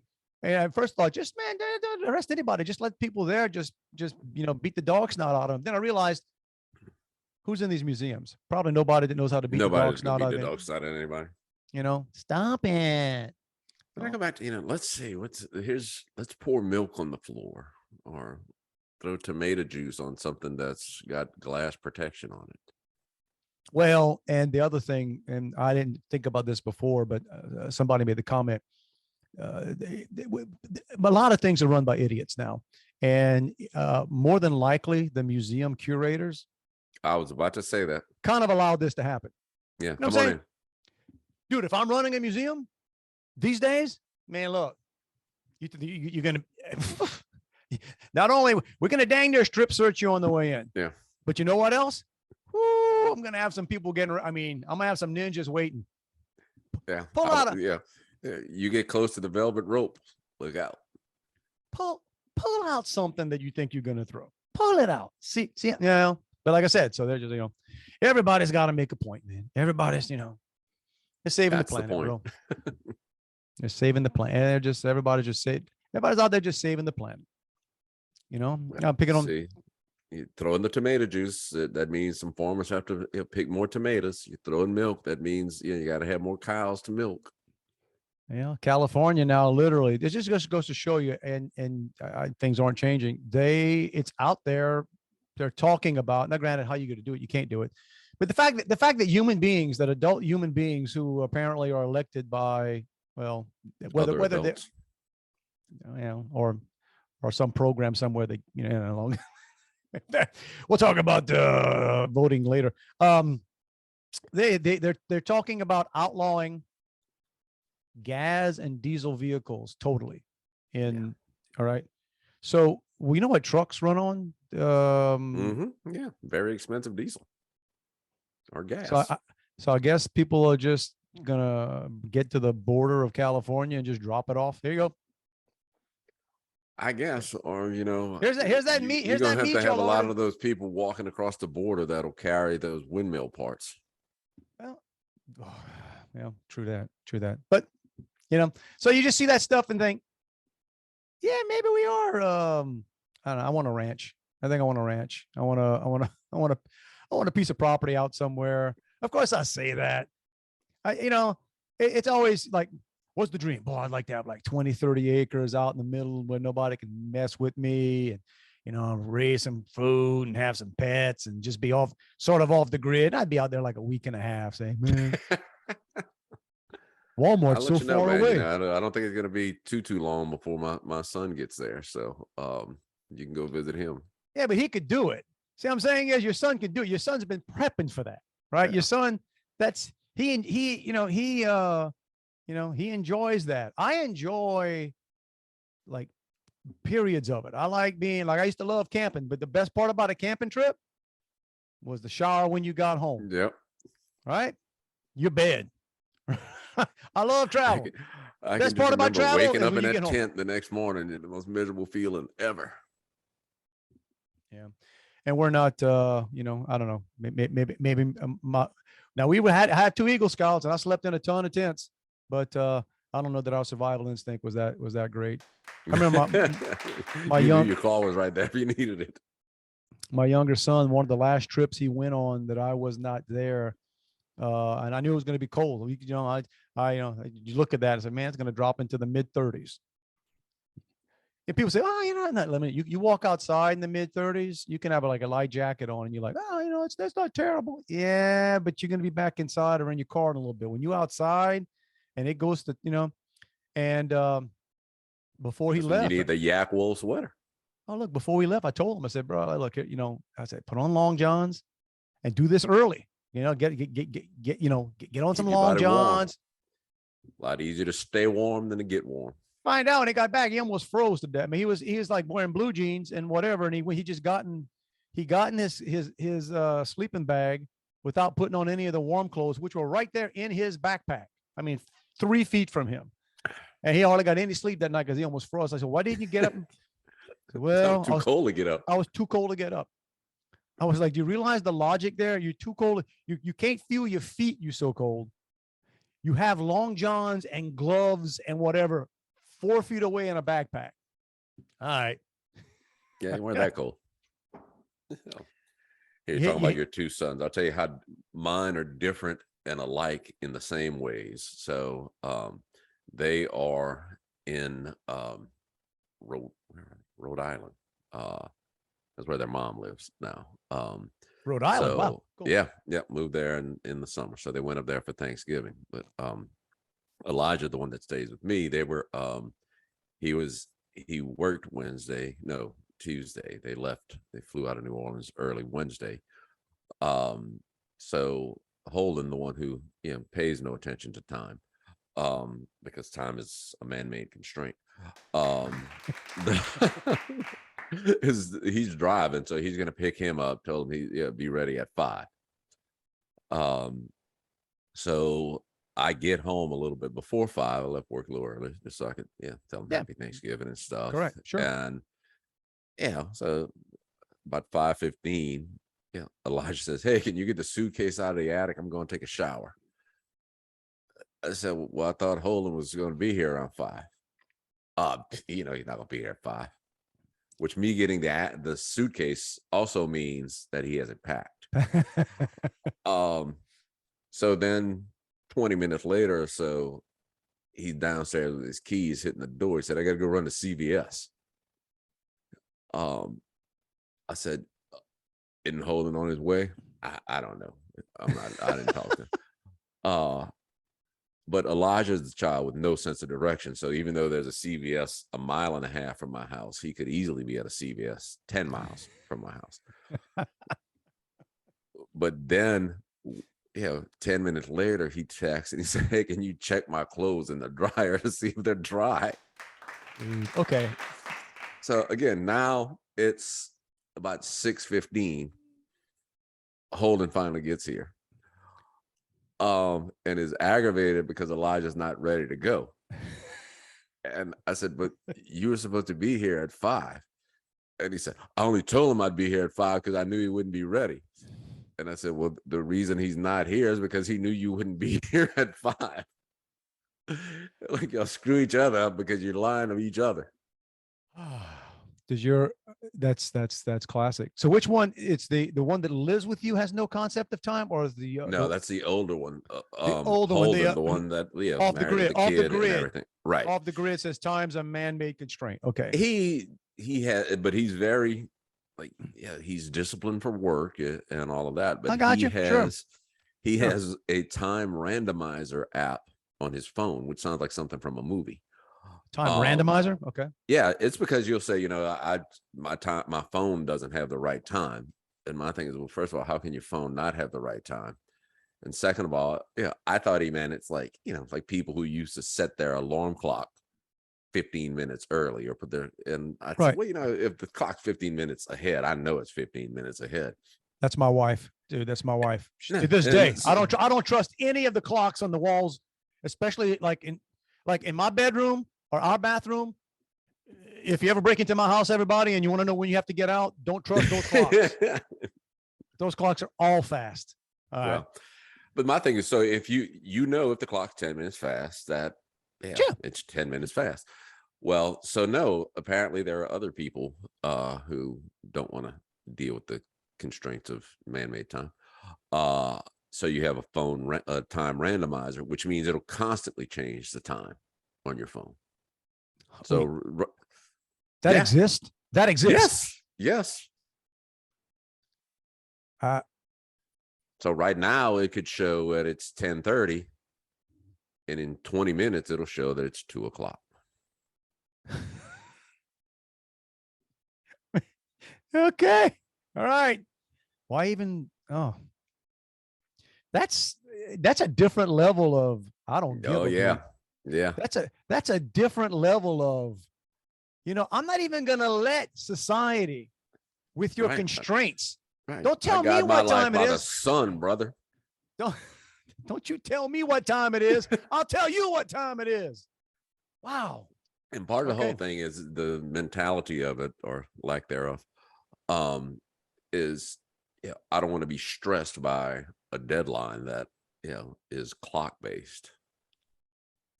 first thought, just man, don't arrest anybody. Just let people there. Just beat the dog snot out of them. Then I realized, who's in these museums? Probably nobody that knows how to beat the dog snot out of anybody. Stop it. But I go back to, let's see, let's pour milk on the floor or throw tomato juice on something that's got glass protection on it. Well, and the other thing, and I didn't think about this before, but somebody made the comment. A lot of things are run by idiots now, and more than likely the museum curators. I was about to say that. Kind of allowed this to happen. Yeah, come on in. Dude, if I'm running a museum these days, man, look, you're going to, not only, we're going to dang near strip search you on the way in. Yeah. But you know what else? Woo, I'm going to have some people I'm going to have some ninjas waiting. Yeah. Pull out you get close to the velvet rope. Look out. Pull out something that you think you're going to throw. Pull it out. See, but like I said, so they're just, everybody's got to make a point, man. Everybody's, they're saving the planet, bro. They're saving the planet. Everybody's out there just saving the planet. I'm picking on. See, you throw in the tomato juice. That means some farmers have to pick more tomatoes. You throw in milk. That means you got to have more cows to milk. Yeah, California now, literally, it just goes to show you, and things aren't changing. It's out there. They're talking about. Now, granted, how you going to do it? You can't do it. But the fact that human beings, that adult human beings who apparently are elected by, well, whether they, or some program somewhere that we'll talk about voting later. They're talking about outlawing gas and diesel vehicles totally. All right. So we know what trucks run on. Yeah, very expensive diesel or gas. So I guess people are just gonna get to the border of California and just drop it off. There you go. I guess, or here's that meat. You're gonna have to have a lot of those people walking across the border that'll carry those windmill parts. Well, yeah, true that. But so you just see that stuff and think, yeah, maybe we are. I don't know. I want a ranch. I think I want a ranch. I want a piece of property out somewhere. Of course, I say that. It's always like, what's the dream? Boy, I'd like to have like 20, 30 acres out in the middle where nobody can mess with me, and raise some food and have some pets and just be off the grid. I'd be out there like a week and a half saying, man, Walmart's so far away. I don't think it's going to be too long before my son gets there. So you can go visit him. Yeah, but he could do it. See what I'm saying is your son could do it. Your son's been prepping for that, right? Yeah. Your son, he enjoys that. I enjoy like periods of it. I like being I used to love camping, but the best part about a camping trip was the shower when you got home. Yep. Right? Your bed. I love travel. I Best can just part about remember travel waking is up when in you that get home. tent the next morning, and the most miserable feeling ever. Yeah. And we're not, you know, I don't know, maybe now I had 2 Eagle Scouts and I slept in a ton of tents, but I don't know that our survival instinct was that great. I remember my You knew young, your call was right there if you needed it. my younger son, one of the last trips he went on that I was not there. And I knew it was going to be cold. You know, you know, you look at that and say, man, it's going to drop into the mid-30s. And people say, oh, you know, not limited. You walk outside in the mid-30s, you can have like a light jacket on, and you're like, oh, you know, that's not terrible. Yeah, but you're going to be back inside or in your car in a little bit. When you outside, and it goes to, you know, and before he That's when you left, need the yak wool sweater. oh look, before we left, I told him, I said, bro, look, you know, I said, put on long johns and do this early. You know, get you know, get on Keep some your long body warm. johns. A lot easier to stay warm than to get warm. Find out when he got back, he almost froze to death. I mean, he was like wearing blue jeans and whatever, and he just gotten his sleeping bag without putting on any of the warm clothes, which were right there in his backpack. I mean, 3 feet from him, and he hardly got any sleep that night because he almost froze. I said, "Why didn't you get up?" Said, well, Too cold to get up. I was too cold to get up. I was like, "Do you realize the logic there? You're too cold. You can't feel your feet. You're so cold. You have long johns and gloves and whatever 4 feet away in a backpack. All right. Yeah, you weren't that cold. Here, you're talking about your 2 sons. I'll tell you how mine are different and alike in the same ways. So they are in Rhode Island. That's where their mom lives now. Rhode Island. So, wow. Cool. Yeah, moved there in the summer. So they went up there for Thanksgiving. But Elijah, the one that stays with me, they were he worked Tuesday. They flew out of New Orleans early Wednesday. So Holden, the one who pays no attention to time, because time is a man-made constraint. He's driving, so he's gonna pick him up, told him be ready at 5. So I get home a little bit before 5. I left work a little early just so I could tell him happy Thanksgiving and stuff. Correct. Sure. And so about 5:15, Elijah says, hey, can you get the suitcase out of the attic? I'm going to take a shower. I said, well, I thought Holden was going to be here around 5. He's not going to be here at 5. Which me getting the suitcase also means that he hasn't packed. So then 20 minutes later or so, he's downstairs with his keys hitting the door. He said, I got to go run to CVS. I said, isn't Holden on his way? I don't know. I didn't talk to him. But Elijah is the child with no sense of direction. So even though there's a CVS 1.5 miles from my house, he could easily be at a CVS 10 miles from my house. But then, 10 minutes later, he texts and he said, hey, can you check my clothes in the dryer to see if they're dry? Okay. So again, now it's about 6:15. Holden finally gets here. And is aggravated because Elijah's not ready to go. And I said, but you were supposed to be here at 5. And he said, I only told him I'd be here at 5 because I knew he wouldn't be ready. And I said, well, the reason he's not here is because he knew you wouldn't be here at 5. Like y'all screw each other up because you're lying to each other. That's classic. So which one? It's the one that lives with you has no concept of time, or is the no, that's the older one. the older Holden, one, the one that off the grid, off the grid, right? Off the grid says time's a man-made constraint. Okay. He had, but he's very he's disciplined for work and all of that. But I got you. He has a time randomizer app on his phone, which sounds like something from a movie. Time randomizer. Okay. Yeah, it's because you'll say, my phone doesn't have the right time. And my thing is, well, first of all, how can your phone not have the right time? And second of all, I thought he meant it's like, like people who used to set their alarm clock 15 minutes early or and I said, well, if the clock's 15 minutes ahead, I know it's 15 minutes ahead. That's my wife, dude. That's my wife. To this day, I don't trust any of the clocks on the walls, especially like Like in my bedroom or our bathroom, if you ever break into my house, everybody, and you want to know when you have to get out, don't trust those clocks. Those clocks are all fast. All right. Well, but my thing is, so if you know if the clock's 10 minutes fast, that it's 10 minutes fast. Well, so no, apparently there are other people who don't want to deal with the constraints of man-made time. So you have a phone time randomizer, which means it'll constantly change the time on your phone. So that exists. That exists. Yes. So right now it could show that it's 10:30, and in 20 minutes it'll show that it's 2 o'clock. Okay. All right. Why even? Oh, that's a different level of I don't give Oh a yeah. bleep. Yeah. That's a different level of, I'm not even gonna let society with your constraints. Right. Don't tell me what time it is. The sun, brother. Don't you tell me what time it is. I'll tell you what time it is. Wow. And part of the whole thing is the mentality of it, or lack thereof, is I don't want to be stressed by a deadline that is clock based.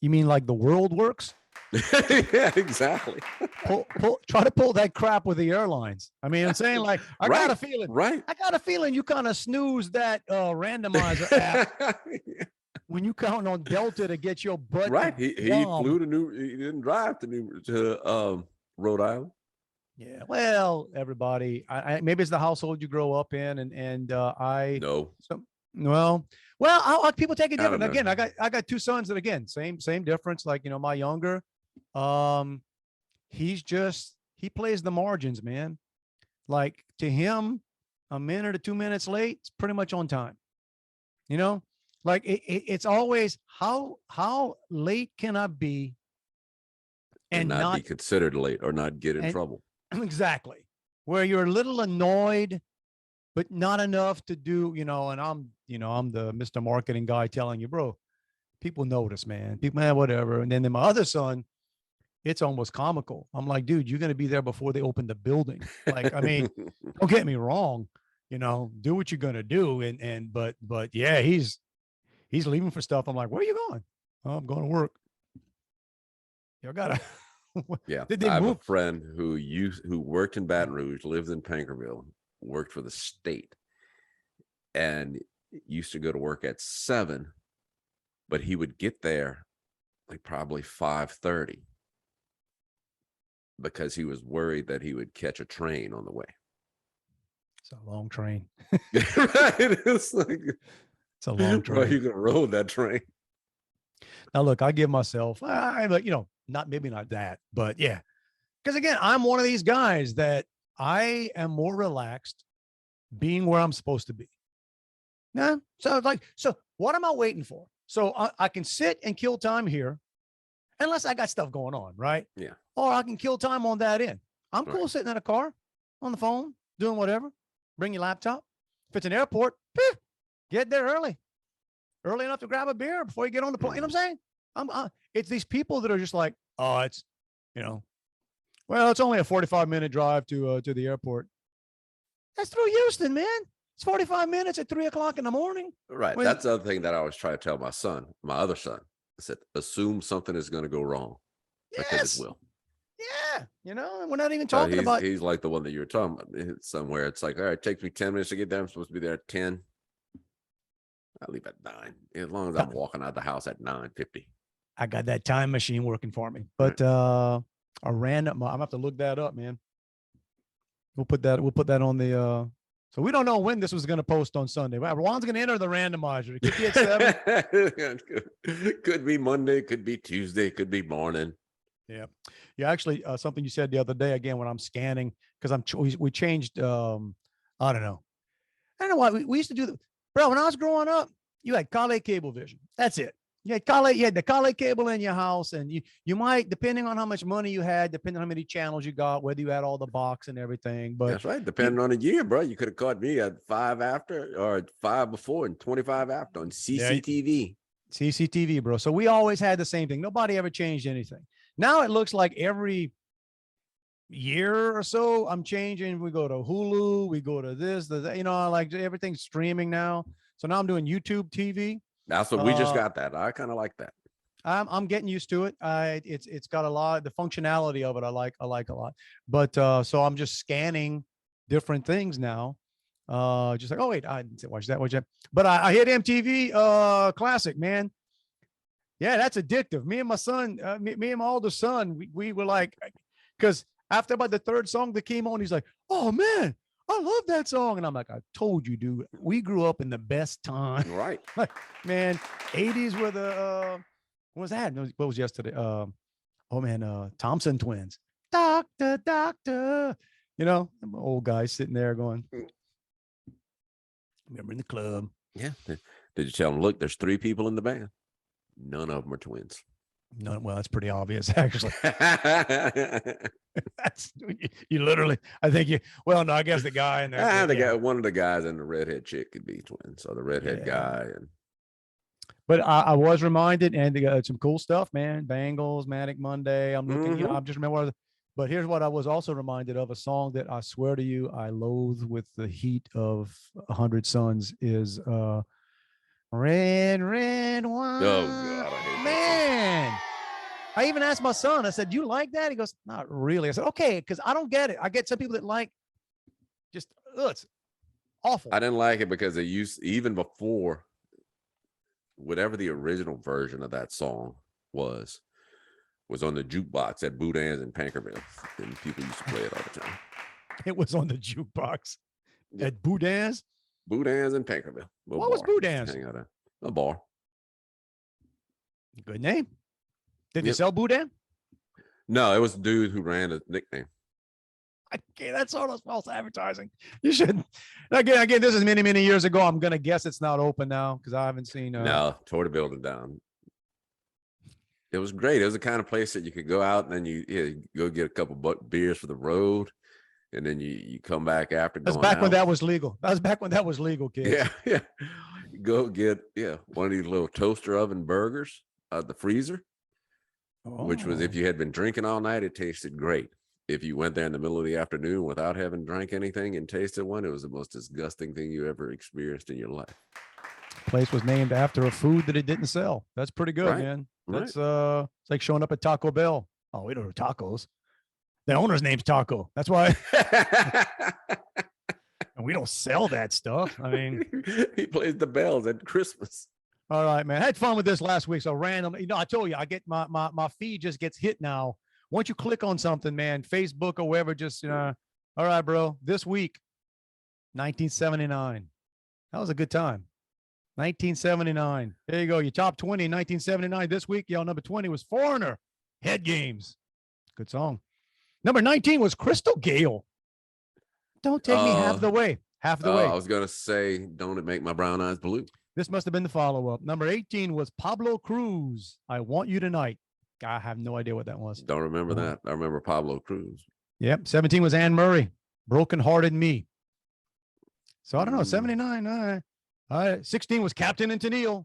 You mean like the world works? Yeah, exactly. Try to pull that crap with the airlines. I mean, I'm saying like I got a feeling. Right. I got a feeling you kind of snooze that randomizer app when you count on Delta to get your butt. Right. He flew to he didn't drive to Rhode Island. Yeah. Well, everybody, I maybe it's the household you grow up in, and I no. So, well, people take it different. Again, I got two sons that again, same difference. Like, my younger, he plays the margins, man. Like to him, a minute or 2 minutes late, it's pretty much on time. Like it's always how late can I be and not be considered late or not get in trouble. Exactly. Where you're a little annoyed, but not enough to do, and I'm the Mr. Marketing guy telling you, bro, people notice, man. People, whatever. And then my other son, it's almost comical. I'm like, dude, you're going to be there before they open the building. Like, I mean, don't get me wrong, do what you're going to do. But yeah, he's leaving for stuff. I'm like, where are you going? Oh, I'm going to work. You gotta. Yeah. Did they I have move? a friend who worked in Baton Rouge, lived in Pankerville, worked for the state, and used to go to work at 7, but he would get there like probably 5:30 because he was worried that he would catch a train on the way. It's a long train. Right. It's like, it's a long train. Well, you can roll that train. Now, look, I give myself, but maybe not that, but yeah. Because again, I'm one of these guys that I am more relaxed being where I'm supposed to be. Yeah. So what am I waiting for? So I can sit and kill time here unless I got stuff going on, right? Yeah. Or I can kill time on that end. I'm cool sitting in a car on the phone, doing whatever. Bring your laptop. If it's an airport, get there early enough to grab a beer before you get on the plane. You know what I'm saying? It's these people that are just like, oh, it's, well, it's only a 45-minute drive to the airport. That's through Houston, man. It's 45 minutes at 3:00 in the morning. Right. That's the other thing that I always try to tell my other son. I said, assume something is going to go wrong because it will. Yeah. And we're not even talking about. He's like the one that you were talking about somewhere. It's like, all right, it takes me 10 minutes to get there. I'm supposed to be there at 10. I leave at 9, as long as I'm walking out the house at 9:50. I got that time machine working for me. But a random, I'm gonna have to look that up, man. We'll put that on the so we don't know when this was gonna post on Sunday. Juan's gonna enter the randomizer. It could be at 7. Could be Monday, could be Tuesday, could be morning. Yeah. Yeah, actually, something you said the other day, again, when I'm scanning, because we changed I don't know why we used to do bro, when I was growing up, you had Kale Cablevision. That's it. You had the Kale cable in your house, and you might, depending on how much money you had, depending on how many channels you got, whether you had all the box and everything. But that's right. Depending on the year, bro. You could have caught me at 5 after or 5 before and 25 after on CCTV. CCTV, bro. So we always had the same thing. Nobody ever changed anything. Now it looks like every year or so I'm changing. We go to Hulu, we go to this, you know, like everything's streaming now. So now I'm doing YouTube TV. That's what we just got that. I kind of like that. I'm getting used to it. It's got a lot, the functionality of it. I like a lot, but so I'm just scanning different things now. Just like, oh wait, I didn't watch that. But I hit MTV Classic, man. Yeah, that's addictive. Me and my son, me and my older son, we were like, because after about the third song that came on, he's like, oh man, I love that song. And I'm like, I told you, dude, we grew up in the best time. Right. Like, man, 80s were the what was that? What was yesterday? Thompson twins. Doctor. You know, I'm an old guy sitting there going, remember in the club. Yeah. Did you tell them, look, there's 3 people in the band. None of them are twins. No, well, that's pretty obvious, actually. That's you literally. I think you. Well, no, I guess the guy in there. Guy, one of the guys and the redhead chick could be twins. So the redhead guy and. But I was reminded, and they got some cool stuff, man. Bangles, Manic Monday. I'm looking. You know, I'm just remember. But here's what I was also reminded of: a song that I swear to you, I loathe with the heat of 100 Suns is Red Wine. Oh God, I hate man. I even asked my son, I said, do you like that? He goes, not really. I said, okay, because I don't get it. I get some people that like just, it's awful. I didn't like it because they used, even before, whatever the original version of that song was on the jukebox at Boudin's in Pankerville. And people used to play it all the time. It was on the jukebox at Boudin's? Boudin's in Pankerville. What was Boudin's? Hang out at a bar. Good name. Did they sell Boudin? No, it was the dude who ran a nickname. Okay, that's all those false advertising. You should again. This is many years ago. I'm gonna guess it's not open now because I haven't seen. No, tore the building down. It was great. It was the kind of place that you could go out and then you go get a couple beers for the road, and then you come back after. That's back when that was legal. That was back when that was legal, kids. Yeah. Go get one of these little toaster oven burgers out of the freezer. Which was, if you had been drinking all night, it tasted great. If you went there in the middle of the afternoon without having drank anything and tasted one, it was the most disgusting thing you ever experienced in your life. Place was named after a food that it didn't sell. That's pretty good, man. That's it's like showing up at Taco Bell. Oh, we don't do tacos. The owner's name's Taco. That's why. And we don't sell that stuff. I mean, he plays the bells at Christmas. All right, man. I had fun with this last week. So random, I told you, I get my feed just gets hit now. Once you click on something, man, Facebook or wherever, just, all right, bro, this week, 1979. That was a good time. 1979. There you go. Your top 20 in 1979. This week, y'all, number 20 was Foreigner. Head Games. Good song. Number 19 was Crystal Gale. Don't take me half the way. Half the way. I was going to say, don't it make my brown eyes blue? This must have been the follow-up. Number 18 was Pablo Cruz. I Want You Tonight. I have no idea what that was. Don't remember that. I remember Pablo Cruz. Yep. 17 was Anne Murray. Broken Hearted Me. So I don't know. 79. All right. 16 was Captain and Tennille.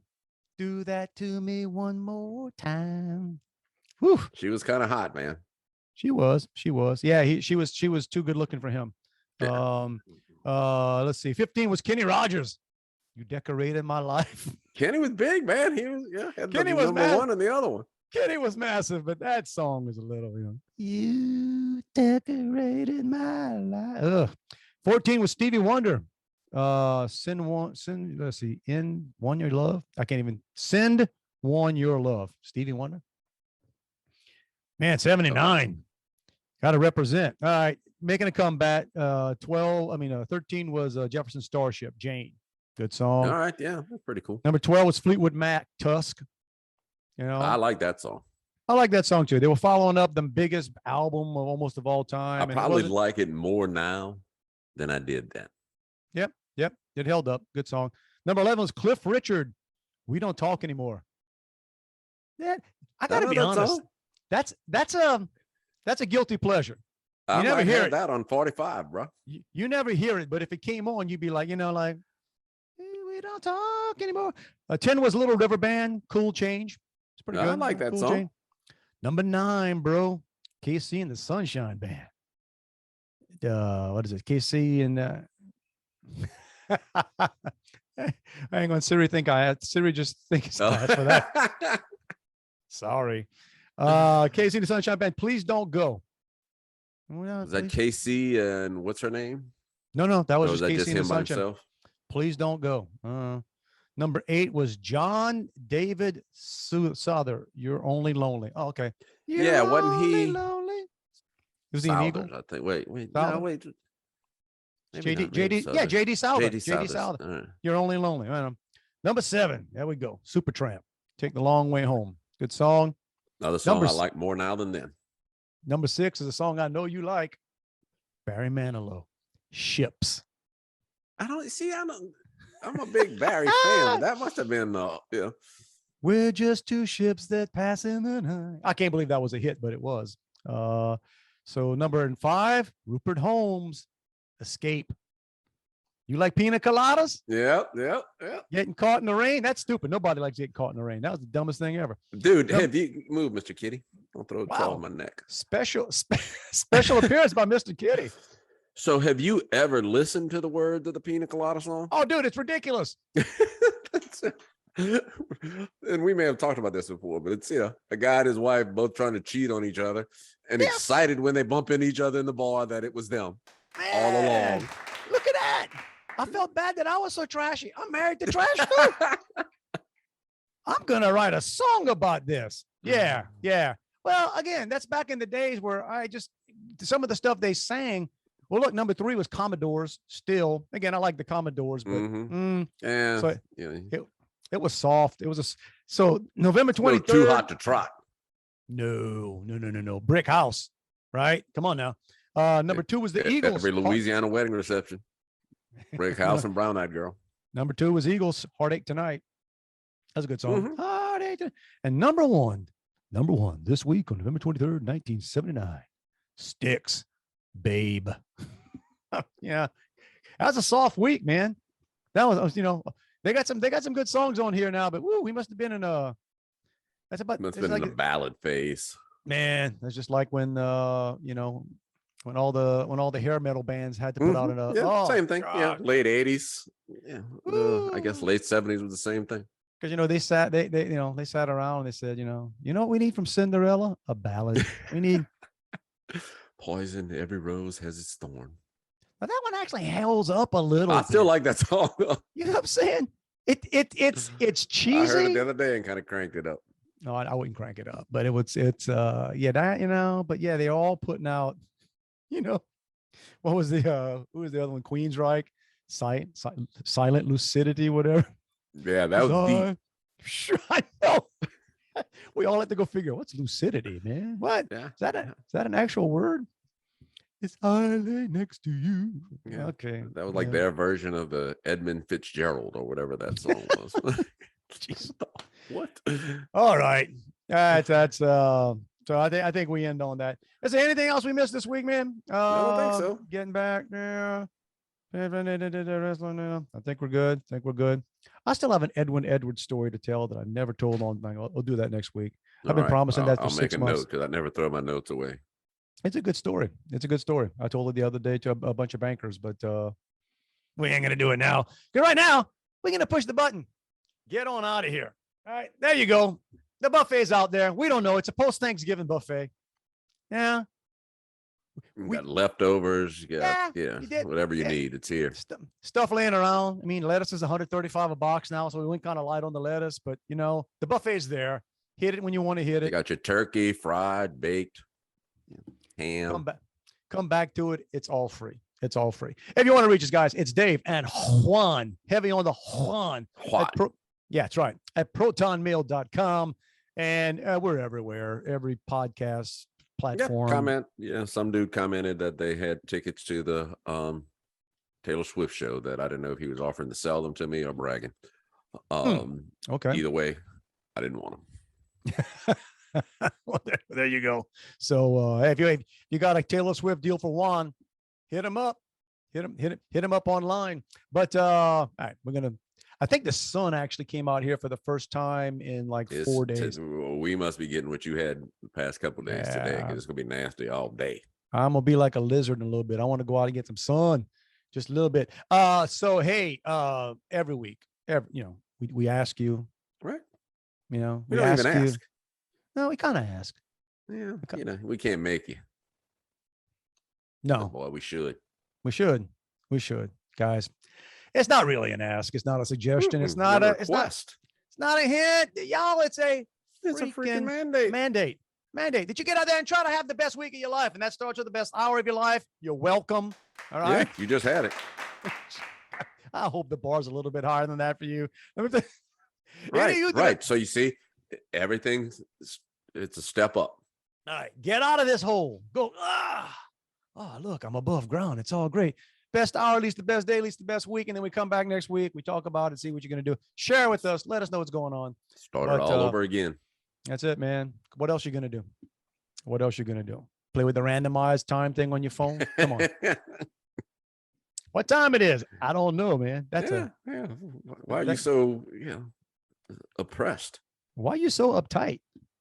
Do that to me one more time. Whew. She was kind of hot, man. She was. Yeah, she was too good looking for him. Yeah. Let's see. 15 was Kenny Rogers. You Decorated My Life. Kenny was big, man. He was, Kenny was number one and the other one. Kenny was massive, but that song was a little, You decorated my life. Ugh. 14 was Stevie Wonder. Send, let's see, In One Your Love. I can't even Send One Your Love. Stevie Wonder. Man, 79. Got to represent. All right. Making a comeback. 13 was Jefferson Starship, Jane. Good song. All right. Yeah. That's pretty cool. Number 12 was Fleetwood Mac, Tusk. I like that song. I like that song too. They were following up the biggest album of almost of all time. I probably like it more now than I did then. Yep. It held up. Good song. Number 11 was Cliff Richard. We Don't Talk Anymore. Yeah, I gotta be honest. That's a guilty pleasure. I never hear that on 45, bro. You never hear it, but if it came on, you'd be like, we We don't talk anymore. 10 was Little River Band, Cool Change. It's pretty good. I like that Cool song. Change. Number 9, bro. KC and the Sunshine Band. What is it? KC and hang on, Siri Siri just thinks I asked for that. Sorry. KC and the Sunshine Band, Please Don't Go. Is that KC and what's her name? No, that was Or was just that KC just and the him by Sunshine. himself? Please Don't Go. Number 8 was John David Souther. You're Only Lonely. Oh, okay. Yeah, wasn't he- lonely? Was he an Eagle? Souders, I think. Wait. Souther? No, wait. Maybe JD, not, maybe JD, yeah, Souders. JD Souther. JD JD Souders. Souther. All right. You're Only Lonely. Number 7. There we go. Supertramp. Take the Long Way Home. Good song. Another song Number I s- like more now than then. Number 6 is a song I know you like. Barry Manilow. Ships. I'm a big Barry fan. But that must have been yeah. We're just two ships that pass in the night. I can't believe that was a hit, but it was. So number 5, Rupert Holmes, Escape. You like pina coladas? Yep. Getting caught in the rain? That's stupid. Nobody likes getting caught in the rain. That was the dumbest thing ever. Dude, Yep. have you move, Mr. Kitty? Don't throw a claw Wow. on my neck. Special appearance by Mr. Kitty. So have you ever listened to the words of the Pina Colada song? Oh, dude, it's ridiculous. And we may have talked about this before, but it's a guy and his wife both trying to cheat on each other and Yes. excited when they bump into each other in the bar that it was them all Man, along. Look at that. I felt bad that I was so trashy. I'm married to trash too. I'm gonna write a song about this. Yeah. Well, again, that's back in the days where some of the stuff they sang. Well, look, number 3 was Commodores. Still, again, I like the Commodores, but Mhm. And so it was soft. It was so November a little 23rd. too hot to trot. No. Brick House, right? Come on now. Number 2 was the Eagles. Every Louisiana wedding reception. Brick House and Brown Eyed Girl. Number 2 was Eagles, Heartache Tonight. That's a good song. Mhm. Heartache Tonight. And number one, this week on November 23rd, 1979, Styx, Babe. Yeah. That was a soft week, man. That was, they got some good songs on here now, but we must have been in that's about, Must it's have been like, in the ballad phase. man, that's just like when, when all the hair metal bands had to put out Same thing. God. Yeah, late 80s. Yeah, I guess late 70s was the same thing. Because they sat around and they said, you know what we need from Cinderella? A ballad. We need Poison, every rose has its thorn. now that one actually holds up a little. I still bit. like that song. You know what I'm saying? It's cheesy. I heard it the other day and kind of cranked it up. No, I wouldn't crank it up, but but yeah, they're all putting out, what was who was the other one? Queensryche, Silent Lucidity, whatever. Yeah, that was deep. Sure, I know. We all have to go figure what's lucidity, man. What Yeah. is that an actual word? It's I lay next to you. Yeah. Okay. That was like yeah. their version of the Edmund Fitzgerald or whatever that song was. Jeez. What? All right. That's so I think we end on that. Is there anything else we missed this week, man? I don't think so. Getting back. Yeah. I think we're good. I still have an Edwin Edwards story to tell that I never told on. I'll do that next week. I've been promising that for I'll 6 make a months. note because I never throw my notes away. It's a good story. I told it the other day to a bunch of bankers, but we ain't gonna do it now. Because right now we're gonna push the button. Get on out of here. All right, there you go. The buffet's out there. We don't know. It's a post-Thanksgiving buffet. Yeah. You got leftovers. You got you did. whatever you Yeah. need. It's here. Stuff laying around. I mean, lettuce is $135 a box now, so we went kind of light on the lettuce, but the buffet's there. Hit it when you want to hit You it. got your turkey, fried, baked, ham. Come back to it. It's all free. If you want to reach us, guys, it's Dave and Juan. Heavy on the Juan. Juan. Yeah, that's right. At protonmail.com. And we're everywhere. Every podcast platform. Comment. Yeah, some dude commented that they had tickets to the Taylor Swift show that I didn't know if he was offering to sell them to me or bragging. Okay. Either way, I didn't want them. Well, there you go. So if you got a Taylor Swift deal for Juan, hit him up. Hit him up online. But all right, I think the sun actually came out here for the first time in like 4 days. We must be getting what you had the past couple of days today, Yeah. because it's gonna be nasty all day. I'm gonna be like a lizard in a little bit. I want to go out and get some sun, just a little bit. So hey, every week, we ask you, Right? we don't ask even you. ask. No, we kind of ask. Yeah, we can't make you. No, Boy, we should. we should, guys. It's not really an ask. It's not a suggestion. It's Mm-mm, not a a. request. It's not a hint, y'all. It's a freaking mandate. Mandate that you get out there and try to have the best week of your life, and that starts with the best hour of your life. You're welcome. All right. Yeah, you just had it. I hope the bar's a little bit higher than that for you. Right. So you see, everything's it's a step up. All right, get out of this hole. Go. Oh, look, I'm above ground. It's all great. Best hour, at least the best day, at least the best week. And then we come back next week. We talk about it, see what you're going to do. Share with us. Let us know what's going on. Start it all over again. That's it, man. What else you going to do? What else you going to do? Play with the randomized time thing on your phone? Come on. What time it is? I don't know, man. Yeah. Why are you so oppressed? Why are you so uptight?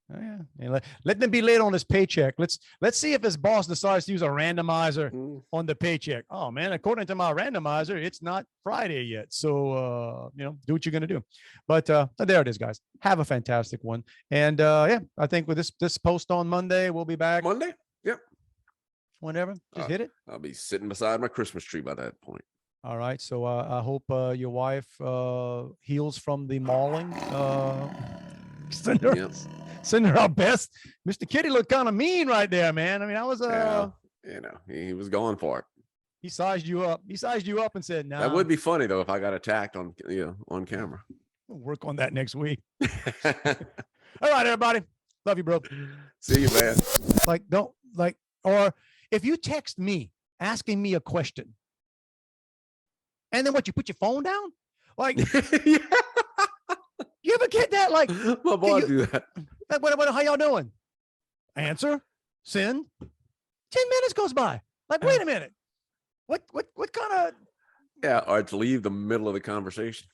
Oh, yeah. And let them be late on his paycheck. Let's see if his boss decides to use a randomizer on the paycheck. Oh man, according to my randomizer, it's not Friday yet. So do what you're gonna do. But there it is, guys. Have a fantastic one. And I think with this post on Monday, we'll be back. Monday? Yep. Whenever. Just hit it. I'll be sitting beside my Christmas tree by that point. All right. So I hope your wife heals from the mauling. Send her our best. Mr. Kitty looked kind of mean right there, man. I mean, I was he was going for it. He sized you up. He sized you up and said, "No." That would be funny though if I got attacked on camera. We'll work on that next week. All right, everybody. Love you, bro. See you, man. Or if you text me asking me a question, and then what, you put your phone down? Like, Yeah. You ever get that? Like, my boy do that. What, how y'all doing? Answer, send. 10 minutes goes by. Like, wait a minute. What kind of? Yeah, or to leave the middle of the conversation.